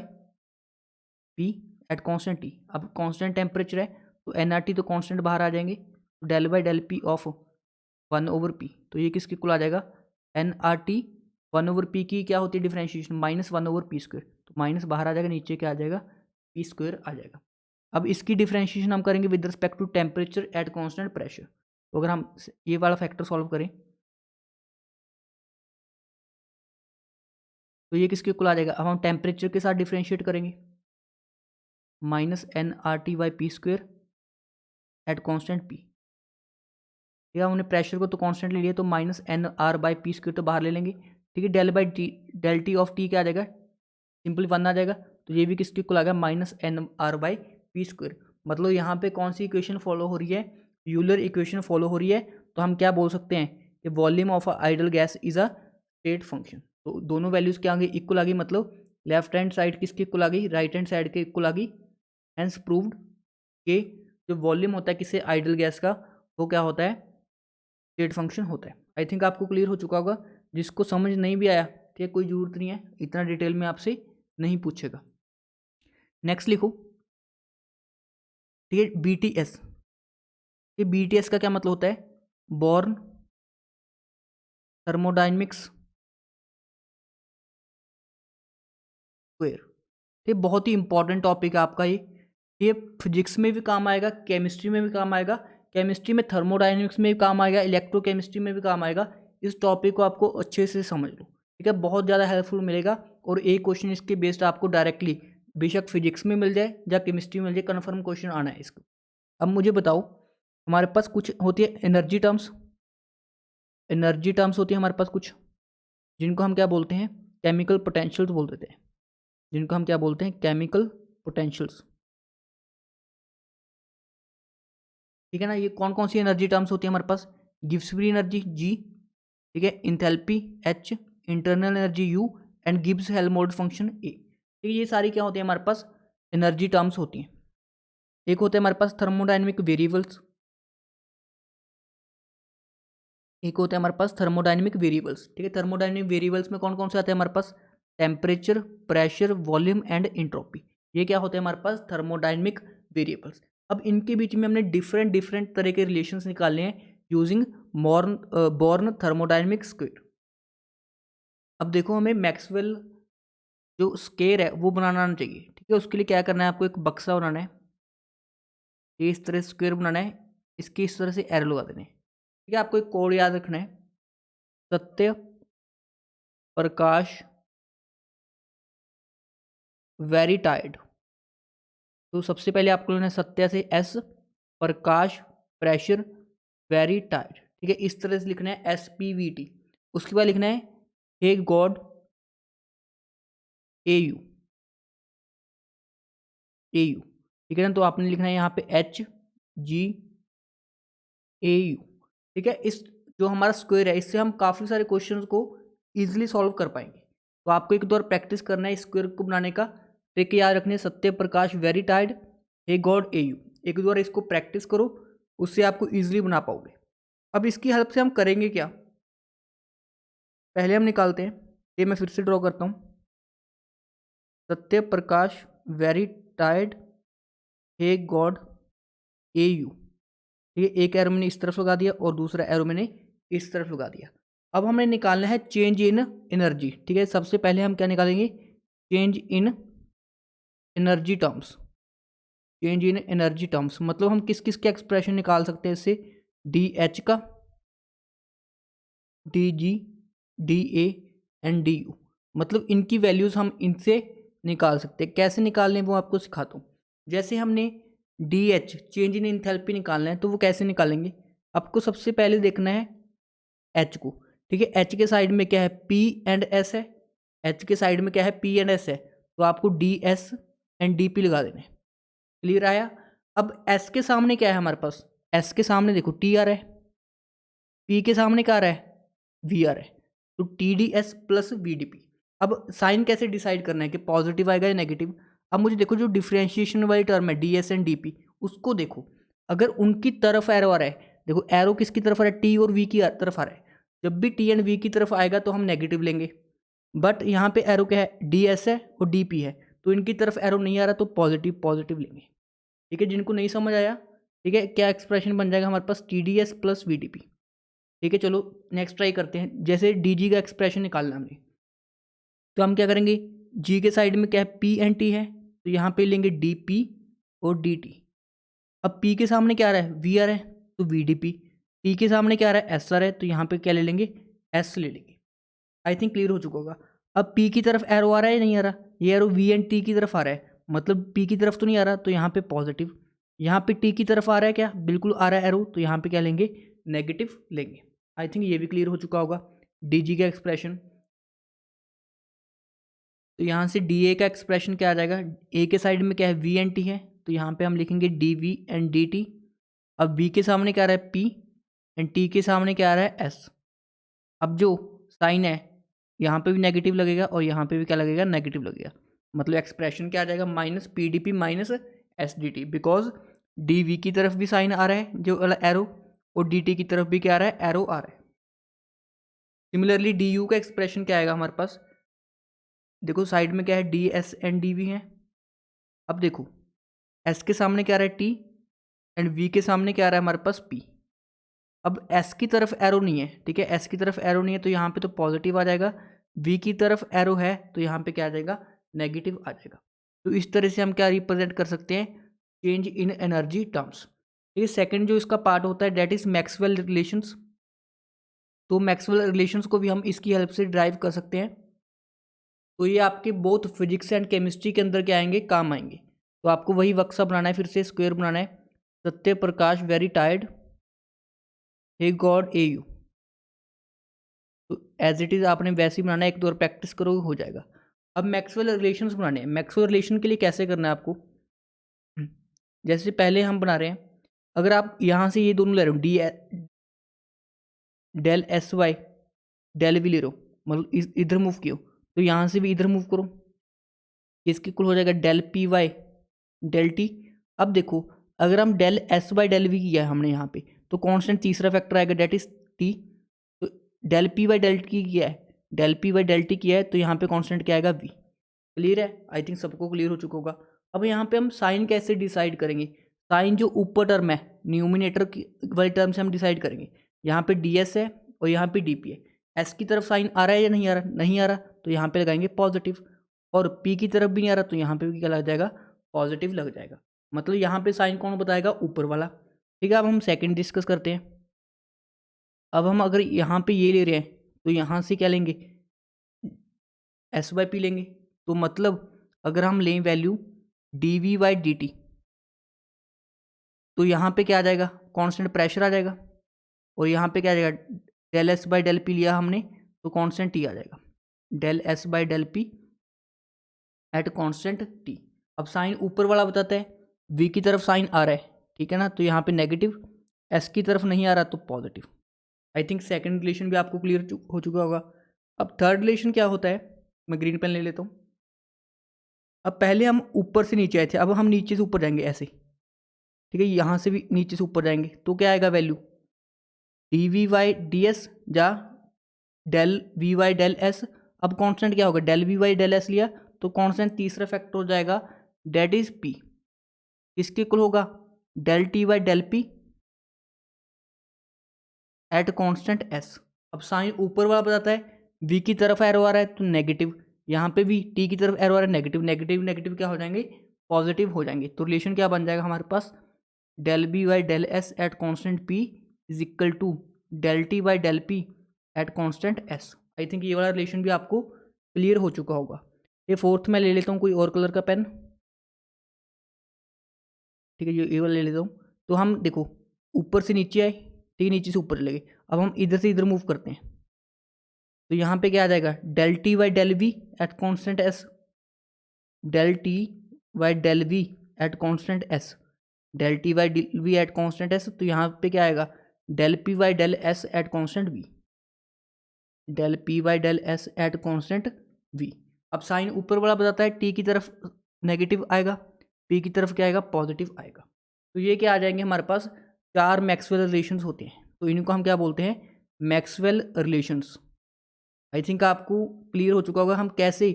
p at constant t. अब constant temperature है तो एन आर टी तो कॉन्स्टेंट बाहर आ जाएंगे, तो del by del p of 1/p। तो ये किसके इक्वल आ जाएगा, एन आर टी 1/p की क्या होती है डिफरेंशिएशन, -1/p²। तो माइनस बाहर आ जाएगा, नीचे क्या आ जाएगा, p² आ जाएगा। अब इसकी डिफरेंशिएशन हम करेंगे with respect to temperature at constant pressure. तो अगर हम ये वाला फैक्टर सॉल्व करें तो ये किसके इक्वल आ जाएगा। अब हम टेम्परेचर के साथ डिफरेंशिएट करेंगे, -nRT/p² एट कॉन्स्टेंट पी। ठीक है, हमने प्रेशर को तो कांस्टेंट ले लिया, तो -nR/p² तो बाहर ले लेंगे। ठीक है, del by t, del t of t क्या आ जाएगा, सिंपली 1 आ जाएगा। तो ये भी किसके इक्वल आ गया, -nR/p²। मतलब यहाँ पे कौन सी इक्वेशन फॉलो हो रही है, यूलर इक्वेशन फॉलो हो रही है। तो हम क्या बोल सकते हैं कि volume of idol gas is a state function. तो दोनों वैल्यूज क्या आ गई, इक्वल आ गई, मतलब लेफ्ट हैंड साइड किसकी इक्वल आ गई, राइट हैंड साइड के इक्वल आ गई। हैंस प्रूव्ड कि जो वॉल्यूम होता है किसी आइडल गैस का वो क्या होता है, स्टेट फंक्शन होता है। आई थिंक आपको क्लियर हो चुका होगा। जिसको समझ नहीं भी आया, ठीक है, कोई ज़रूरत नहीं है, इतना डिटेल में आपसे नहीं पूछेगा। नेक्स्ट लिखो, ठीक है, BTS। ये BTS का क्या मतलब होता है? Born thermodynamics square. ये बहुत ही इंपॉर्टेंट टॉपिक है आपका। ये फिजिक्स में भी काम आएगा, केमिस्ट्री में भी काम आएगा, केमिस्ट्री में थर्मोडायनेमिक्स में भी काम आएगा, इलेक्ट्रोकेमिस्ट्री में भी काम आएगा। इस टॉपिक को आपको अच्छे से समझ लो, ठीक है, बहुत ज़्यादा हेल्पफुल मिलेगा। और एक क्वेश्चन इसके बेस्ड आपको डायरेक्टली बेशक फिजिक्स में मिल जाए या केमिस्ट्री में मिल जाए, कन्फर्म क्वेश्चन आना है इसको। अब मुझे बताओ, हमारे पास कुछ होती है एनर्जी टर्म्स। एनर्जी टर्म्स होती है हमारे पास कुछ, जिनको हम क्या बोलते हैं? केमिकल पोटेंशियल्स बोल देते हैं, जिनको हम क्या बोलते हैं? केमिकल पोटेंशियल्स, ठीक है ना। ये कौन कौन सी एनर्जी टर्म्स होती है हमारे पास? गिब्स फ्री एनर्जी G, ठीक है, enthalpy H, internal energy U and Gibbs Helmholtz function A। ठीक है, ये सारी क्या होती है हमारे पास? एनर्जी टर्म्स होती हैं। एक होता है हमारे पास थर्मोडायनेमिक वेरिएबल्स, एक होता है हमारे पास थर्मोडायनेमिक वेरिएबल्स, ठीक है। थर्मोडायनेमिक वेरिएबल्स में कौन कौन से आते हैं हमारे पास? Temperature, pressure, volume and entropy. ये क्या होते हैं हमारे पास? Thermodynamic variables. अब इनके बीच में हमने डिफरेंट डिफरेंट तरह के रिलेशंस निकालने हैं यूजिंग बोर्न थर्मोडायनेमिक स्क्वायर। अब देखो, हमें मैक्सवेल जो स्क्वायर है वो बनाना आना चाहिए, ठीक है। उसके लिए क्या करना है? आपको एक बक्सा बनाना है, ये इस तरह स्क्वायर बनाना है, इसके इस तरह से एरो लगा देने हैं, ठीक है। आपको एक कोड याद रखना है, सत्य, प्रकाश, वेरी टायर्ड। तो सबसे पहले आपको लेना है सत्या से S, प्रकाश, प्रेशर, वेरी टायर्ड, ठीक है। इस तरह से लिखना है SPVT। उसके बाद लिखना है हे गॉड AU, AU, ठीक है ना। तो आपने लिखना है यहाँ पे HGAU, ठीक है। इस जो हमारा स्क्वायर है, इससे हम काफ़ी सारे क्वेश्चंस को इजीली सॉल्व कर पाएंगे। तो आपको एक दो बार प्रैक्टिस करना है स्क्वायर को बनाने का। ट्रिक याद रखने, सत्य, Prakash, very tired, hey God AU। एक दो बार इसको प्रैक्टिस करो, उससे आपको ईजिली बना पाओगे। अब इसकी हेल्प से हम करेंगे क्या? पहले हम निकालते हैं, ये मैं फिर से ड्रॉ करता हूँ, सत्य, Prakash, very tired, hey God AU, ठीक है। एक एरो मैंने इस तरफ लगा दिया और दूसरा एरो मैंने इस तरफ लगा दिया। अब हमें निकालना है चेंज इन एनर्जी, ठीक है। सबसे पहले हम क्या निकालेंगे? Change in energy terms. Change in energy terms मतलब हम किस किस के एक्सप्रेशन निकाल सकते हैं इससे? DH का, DG, DA एंड DU, मतलब इनकी वैल्यूज़ हम इनसे निकाल सकते हैं। कैसे निकालने वो आपको सिखाता हूँ। जैसे हमने DH चेंज इन इंथैल्पी निकालना है, तो वो कैसे निकालेंगे? आपको सबसे पहले देखना है H को, ठीक है। H के साइड में क्या है? P एंड S है। H के साइड में क्या है? P एंड S है। तो आपको DS एंड DP लगा देना है। क्लियर आया? अब S के सामने क्या है हमारे पास? S के सामने देखो TR है, P के सामने क्या आ रहा है? VR है। तो TDS प्लस VDP। अब साइन कैसे डिसाइड करना है कि पॉजिटिव आएगा या नेगेटिव? अब मुझे देखो, जो डिफरेंशिएशन वाली टर्म है DS एंड DP, उसको देखो। अगर उनकी तरफ एरो आ रहा है, देखो एरो किसकी तरफ आ रहा है? T और V की तरफ आ रहा है। जब भी T एंड V की तरफ आएगा तो हम नेगेटिव लेंगे। बट यहाँ पे एरो क्या है? DS है और DP है, तो इनकी तरफ एरो नहीं आ रहा तो पॉजिटिव पॉजिटिव लेंगे, ठीक है। जिनको नहीं समझ आया, ठीक है, क्या एक्सप्रेशन बन जाएगा हमारे पास? TDS प्लस VDP, ठीक है। चलो नेक्स्ट ट्राई करते हैं। जैसे DG का एक्सप्रेशन निकालना हमने, तो हम क्या करेंगे? G के साइड में क्या है? P एंड T है, तो यहाँ पे लेंगे DP और DT। अब P के सामने क्या आ रहा है? VR है, तो VDP। T के सामने क्या आ रहा है? SR है, तो यहाँ पे क्या ले लेंगे? S ले लेंगे। आई थिंक क्लियर हो चुका होगा। अब P की तरफ एरो आ रहा है या नहीं आ रहा? ये एरो V एंड T की तरफ आ रहा है, मतलब P की तरफ तो नहीं आ रहा, तो यहाँ पे पॉजिटिव। यहाँ पे T की तरफ आ रहा है क्या? बिल्कुल आ रहा है एरो, तो यहाँ पे क्या लेंगे? नेगेटिव लेंगे। आई थिंक ये भी क्लियर हो चुका होगा। DG का एक्सप्रेशन, तो यहाँ से DA का एक्सप्रेशन क्या आ जाएगा? A के साइड में क्या है? V एंड T है, तो यहाँ पे हम लिखेंगे DV एंड DT। अब B के सामने क्या आ रहा है? P एंड T के सामने क्या आ रहा है? S। अब जो साइन है, यहाँ पे भी नेगेटिव लगेगा और यहाँ पे भी क्या लगेगा? नेगेटिव लगेगा। मतलब एक्सप्रेशन क्या आ जाएगा? Minus PDP minus SDT, because DV की तरफ भी साइन आ रहा है जो वाला एरो, और डी टी की तरफ भी क्या आ रहा है, एरो आ रहा है। सिमिलरली डी यू का एक्सप्रेशन क्या आएगा हमारे पास, देखो साइड में क्या है, d s and d v है। अब देखो एस के सामने क्या आ रहा है टी, एंड वी के सामने क्या आ रहा है हमारे पास पी। अब एस की तरफ एरो नहीं है, ठीक है, एस की तरफ एरो नहीं है तो यहाँ पे तो पॉजिटिव आ जाएगा, वी की तरफ एरो है तो यहाँ पे क्या आ जाएगा, नेगेटिव आ जाएगा। तो इस तरह से हम क्या रिप्रेजेंट कर सकते हैं, चेंज इन एनर्जी टर्म्स। ये सेकंड जो इसका पार्ट होता है डेट इज मैक्सवेल रिलेशंस। तो मैक्सवेल रिलेशंस को भी हम इसकी हेल्प से ड्राइव कर सकते हैं। तो ये आपके बोथ फिजिक्स एंड केमिस्ट्री के अंदर क्या आएंगे, काम आएंगे। तो आपको वही वर्कशॉप बनाना है, फिर से स्क्वायर बनाना है। Satya Prakash very tired, hey God A U. तो एज इट इज़ आपने वैसे ही बनाना है, एक दो और प्रैक्टिस करोगे हो जाएगा। अब मैक्सवेल रिलेशंस बनाने हैं। मैक्सवेल रिलेशन के लिए कैसे करना है आपको, जैसे पहले हम बना रहे हैं, अगर आप यहाँ से ये दोनों ले रहे हो, d del s by del v ले रहे हो, मतलब इधर मूव कियो, तो यहाँ से भी इधर मूव करो, इसके इक्वल हो जाएगा del p by del t. अब देखो अगर हम del s by del v किया है हमने यहाँ पे, तो कांस्टेंट तीसरा फैक्टर आएगा डेट इज टी। तो del p by del t किया है, del p by del t किया है, तो यहाँ पे कांस्टेंट क्या आएगा, वी। क्लियर है, आई थिंक सबको क्लियर हो चुका होगा। अब यहाँ पे हम साइन कैसे डिसाइड करेंगे, साइन जो ऊपर टर्म है न्यूमिनेटर की वाली टर्म से हम डिसाइड करेंगे। यहाँ पे डी एस है और यहाँ पे डी पी है, एस की तरफ साइन आ रहा है या नहीं आ रहा, नहीं आ रहा, तो यहाँ पे लगाएंगे पॉजिटिव, और पी की तरफ भी नहीं आ रहा तो यहाँ पे भी क्या लग जाएगा, पॉजिटिव लग जाएगा। मतलब यहाँ पे साइन कौन बताएगा, ऊपर वाला। ठीक है, अब हम सेकंड डिस्कस करते हैं। अब हम अगर यहाँ पे ये ले रहे हैं तो यहाँ से क्या लेंगे, एस बाई पी लेंगे। तो मतलब अगर हम लें value D v by d t, तो यहाँ पे क्या आ जाएगा, कांस्टेंट प्रेशर आ जाएगा, और यहाँ पे क्या आ जाएगा, del s by del p लिया हमने तो कांस्टेंट टी आ जाएगा, del s by del P at constant t. अब साइन ऊपर वाला बताता है, वी की तरफ साइन आ रहा है, ठीक है ना, तो यहाँ पे नेगेटिव, एस की तरफ नहीं आ रहा तो positive. I think second relation भी आपको क्लियर हो चुका होगा। अब थर्ड रिलेशन क्या होता है, मैं ग्रीन पेन ले लेता हूँ। अब पहले हम ऊपर से नीचे आए थे, अब हम नीचे से ऊपर जाएंगे ऐसे, ठीक है, यहाँ से भी नीचे से ऊपर जाएंगे तो क्या आएगा value, D V by D S जा del V by del S. अब कांस्टेंट क्या होगा, del V by del S लिया तो कांस्टेंट तीसरा फैक्टर हो जाएगा डेट इज पी, इसके इक्वल होगा del T by del P at constant S. अब साइन ऊपर वाला बताता है, वी की तरफ एरो आ रहा है तो नेगेटिव, यहाँ पे भी टी की तरफ एरो आ रहा है नेगेटिव, नेगेटिव नेगेटिव क्या हो जाएंगे, पॉजिटिव हो जाएंगे। तो रिलेशन क्या बन जाएगा हमारे पास, del B by del S at constant P is equal to del T by del P at constant S. I think ये वाला रिलेशन भी आपको क्लियर हो चुका होगा। ये फोर्थ में ले लेता हूँ कोई और कलर का पेन, ठीक है, ये वाला ले लेता हूँ। तो हम देखो ऊपर से नीचे आए, ठीक है, नीचे से ऊपर चले गए, अब हम इधर से इधर मूव करते हैं, तो यहाँ पे क्या आ जाएगा, del T by del v at constant s, del T by del v at constant s, del T by del v at constant s. तो यहाँ पे क्या आएगा, del p by del S at constant v, del p by del S at constant v. अब sign ऊपर वाला बताता है टी की तरफ नेगेटिव आएगा, पी की तरफ क्या आएगा, पॉजिटिव आएगा। तो ये क्या आ जाएंगे हमारे पास, चार मैक्सवेल रिलेशंस होते हैं, तो इनको हम क्या बोलते हैं, मैक्सवेल रिलेशंस। आई थिंक आपको क्लियर हो चुका होगा हम कैसे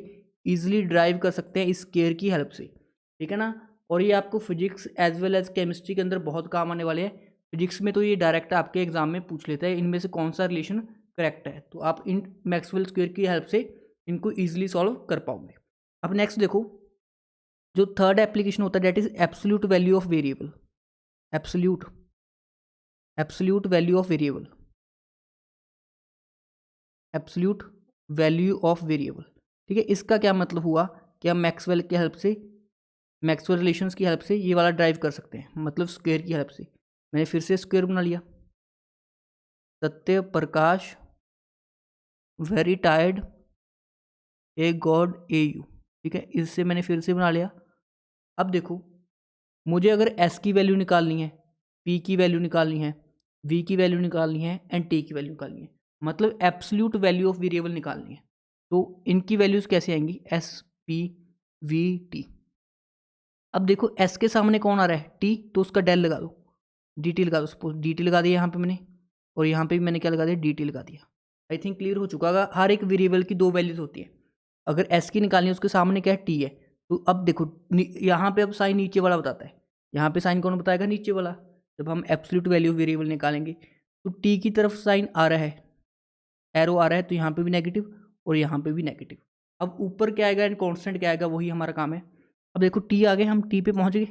इजीली ड्राइव कर सकते हैं इस स्क्वायर की हेल्प से, ठीक है ना। और ये आपको physics as well as chemistry के अंदर बहुत काम आने वाले हैं। फिजिक्स में तो ये डायरेक्ट आपके एग्जाम में पूछ लेता है इनमें से कौन सा रिलेशन करेक्ट है, तो आप इन मैक्सवेल स्क्वायर की हेल्प से इनको ईजिली सॉल्व कर पाओगे। अब नेक्स्ट देखो, जो थर्ड एप्लीकेशन होता है that is absolute value of variable, absolute absolute value of variable, absolute value of variable, ठीक है। इसका क्या मतलब हुआ कि हम मैक्सवेल की हेल्प से, मैक्सवेल रिलेशंस की हेल्प से ये वाला ड्राइव कर सकते हैं, मतलब स्क्वायर की हेल्प से। मैंने फिर से स्क्वायर बना लिया, Satya Prakash very tired A God A U, ठीक है, इससे मैंने फिर से बना लिया। अब देखो मुझे अगर एस की वैल्यू निकालनी है, पी की वैल्यू निकालनी है, वी की वैल्यू निकालनी है एंड टी की वैल्यू निकालनी है, मतलब एब्सोल्यूट वैल्यू ऑफ वेरिएबल निकालनी है, तो इनकी वैल्यूज़ कैसे आएंगी, एस पी वी टी। अब देखो एस के सामने कौन आ रहा है, टी, तो उसका डेल लगा दो, डी टी लगा दो, सपोज डी टी लगा दिया यहाँ पे मैंने, और यहाँ पे भी मैंने क्या लगा दिया, डी टी लगा दिया। आई थिंक क्लियर हो चुका होगा। हर एक वेरिएबल की दो वैल्यूज होती है। अगर एस की निकालनी है उसके सामने क्या है, टी है। तो अब देखो यहाँ पे अब साइन नीचे वाला बताता है, यहाँ पे साइन कौन बताएगा, नीचे वाला। जब हम एब्सोल्यूट वैल्यू वेरिएबल निकालेंगे तो टी की तरफ साइन आ रहा है, एरो आ रहा है, तो यहाँ पे भी नेगेटिव और यहाँ पे भी नेगेटिव। अब ऊपर क्या आएगा एंड कॉन्स्टेंट क्या आएगा, वही हमारा काम है। अब देखो टी आ गए, हम टी पे पहुँच गए,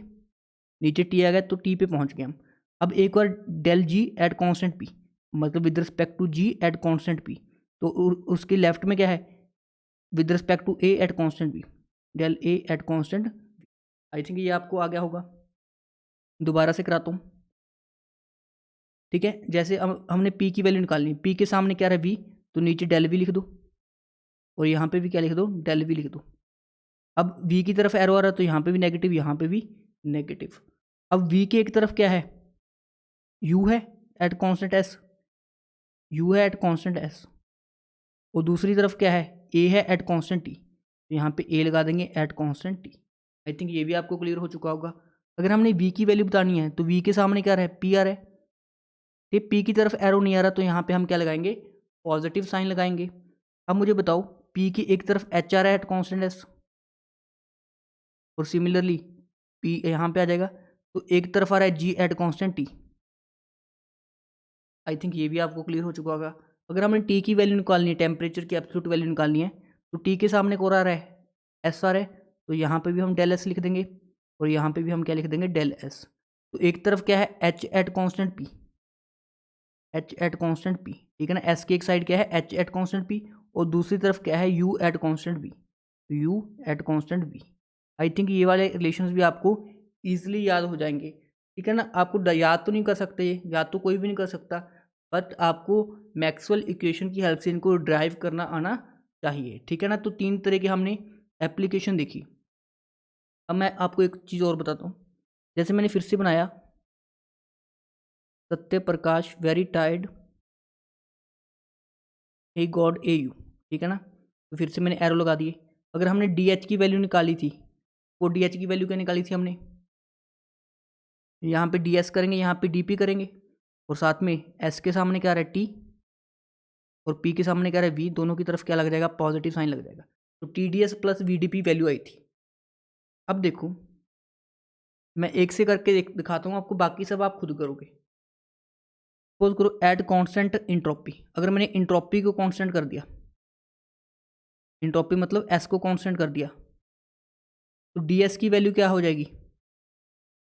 नीचे टी आ गया तो टी पे पहुँच गए हम। अब एक बार del G at constant P, मतलब with respect to G at constant P, तो उसके लेफ्ट में क्या है, with respect to A at constant B, del A at constant. I think ये आपको आ गया होगा, दोबारा से कराता हूँ। ठीक है, जैसे अब हमने पी की वैल्यू निकालनी, पी के सामने क्या है वी, तो नीचे डेल वी लिख दो, और यहाँ पे भी क्या लिख दो, डेल वी लिख दो। अब वी की तरफ एरो आ रहा है तो यहाँ पे भी नेगेटिव, यहाँ पे भी नेगेटिव। अब वी के एक तरफ क्या है, यू है एट कॉन्स्टेंट एस, यू है एट कॉन्स्टेंट एस, और दूसरी तरफ क्या है, ए है एट कॉन्स्टेंट टी, तो यहाँ पे ए लगा देंगे eight constant T. I think ये भी आपको क्लियर हो चुका होगा। अगर हमने वी की वैल्यू बतानी है तो वी के सामने क्या रहा है, पी आ रहा है, ठीक, पी की तरफ एरो नहीं आ रहा, तो यहाँ पे हम क्या लगाएंगे, पॉजिटिव साइन लगाएंगे। अब मुझे बताओ, पी की एक तरफ एच आ रहा है एट कॉन्स्टेंट एस, और सिमिलरली पी यहाँ पे आ जाएगा, तो एक तरफ आ रहा है G at constant T. I think ये भी आपको क्लियर हो चुका होगा। अगर हमने टी की वैल्यू निकालनी है, टेम्परेचर की एब्सोल्यूट वैल्यू निकालनी है, तो टी के सामने कौन आ रहा है, एस आ रहा है, तो यहाँ पे भी हम डेल एस लिख देंगे, और यहाँ पे भी हम क्या लिख देंगे, डेल एस। तो एक तरफ क्या है, H eight constant P, H eight constant P, ठीक है ना। एस की एक साइड क्या है, एच एट कॉन्स्टेंट पी, और दूसरी तरफ क्या है, u at constant b, u at constant b. I think ये वाले रिलेशंस भी आपको ईजिली याद हो जाएंगे, ठीक है ना। आपको याद तो नहीं कर सकते, ये याद तो कोई भी नहीं कर सकता, बट आपको मैक्सवेल इक्वेशन की हेल्प से इनको ड्राइव करना आना चाहिए, ठीक है ना। तो तीन तरह के हमने एप्लीकेशन देखी। अब मैं आपको एक चीज़ और बताता हूँ, जैसे मैंने फिर से बनाया Satya Prakash very tired A God A U, ठीक है ना। तो फिर से मैंने एरो लगा दिए। अगर हमने डी एच की वैल्यू निकाली थी, वो डी एच की वैल्यू क्या निकाली थी हमने, यहाँ पे डी एस करेंगे, यहाँ पे डी पी करेंगे, और साथ में एस के सामने क्या रहा है, टी, और पी के सामने क्या रहा है, वी। दोनों की तरफ क्या लग जाएगा, पॉजिटिव साइन लग जाएगा। तो T D S plus V D P value आई थी। अब देखो मैं एक से करके दिखाता हूँ आपको, बाकी सब आप खुद करोगे। सपोज करो एड कांस्टेंट इंट्रोपी, अगर मैंने इंट्रोपी को कांस्टेंट कर दिया, इंट्रोपी मतलब एस को कांस्टेंट कर दिया, तो डी एस की वैल्यू क्या हो जाएगी,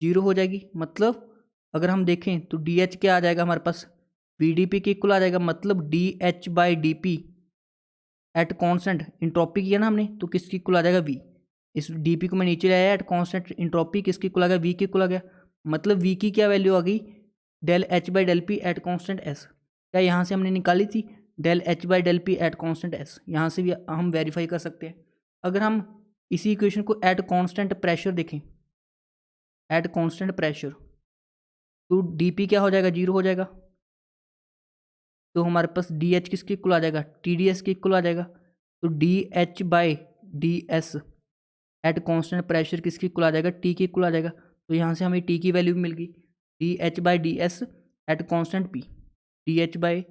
जीरो हो जाएगी। मतलब अगर हम देखें तो डी एच क्या आ जाएगा हमारे पास, वी डी पी के इक्वल आ जाएगा। मतलब D H by D P at constant entropy किया ना हमने, तो किसकी इक्वल आ जाएगा, वी। इस डी पी को मैं नीचे लाया एट कॉन्स्टेंट इंट्रोपी, किसकी इक्वल आ गया, वी की इक्वल आ गया। मतलब वी की क्या वैल्यू आ गई, del h by del P at constant s. क्या यहाँ से हमने निकाली थी, del h by del P at constant s. यहाँ से भी हम वेरीफाई कर सकते हैं। अगर हम इसी इक्वेशन को एट कॉन्स्टेंट प्रेशर देखें, एट कॉन्स्टेंट प्रेशर, तो डी पी क्या हो जाएगा, जीरो हो जाएगा। तो हमारे पास डी एच किसके इक्वल आ जाएगा, टी डी एस के इक्वल आ जाएगा। तो D H by D S eight constant pressure किसके इक्वल आ जाएगा, टी के इक्वल आ जाएगा। तो यहाँ से हमें टी की वैल्यू भी मिल गई, D H by D S eight constant P, D H by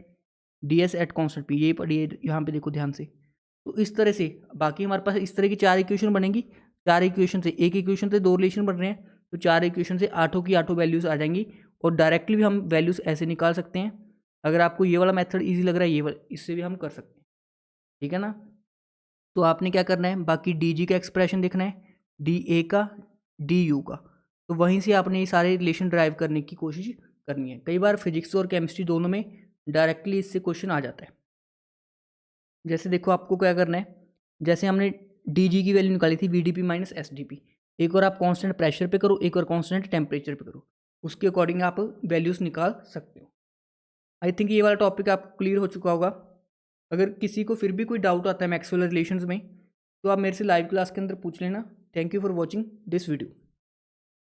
D S eight constant P. ये पढ़िए यहाँ पे देखो ध्यान से। तो इस तरह से बाकी हमारे पास इस तरह की चार इक्वेशन बनेंगी। चार इक्वेशन से, एक इक्वेशन से दो रिलेशन बन रहे हैं, तो चार इक्वेशन से आठों की आठों वैल्यूज़ आ जाएंगी, और डायरेक्टली भी हम वैल्यूज़ ऐसे निकाल सकते हैं। अगर आपको ये वाला मेथड ईजी लग रहा है, ये वाला, इससे भी हम कर सकते हैं, ठीक है ना। तो आपने क्या करना है, बाकी डी जी का एक्सप्रेशन देखना है, डी ए का, डी यू का, तो वहीं से आपने ये सारे रिलेशन ड्राइव करने की कोशिश करनी है। कई बार फिजिक्स और केमिस्ट्री दोनों में डायरेक्टली इससे क्वेश्चन आ जाता है। जैसे देखो आपको क्या करना है, जैसे हमने डी जी की वैल्यू निकाली थी, v D p minus s d p. एक और आप कांस्टेंट प्रेशर पे करो, एक और कांस्टेंट टेम्परेचर पे करो, उसके अकॉर्डिंग आप वैल्यूज़ निकाल सकते हो। आई थिंक ये वाला टॉपिक आपको क्लियर हो चुका होगा। अगर किसी को फिर भी कोई डाउट आता है मैक्सवेल रिलेशंस में, तो आप मेरे से लाइव क्लास के अंदर पूछ लेना। Thank you for watching this video.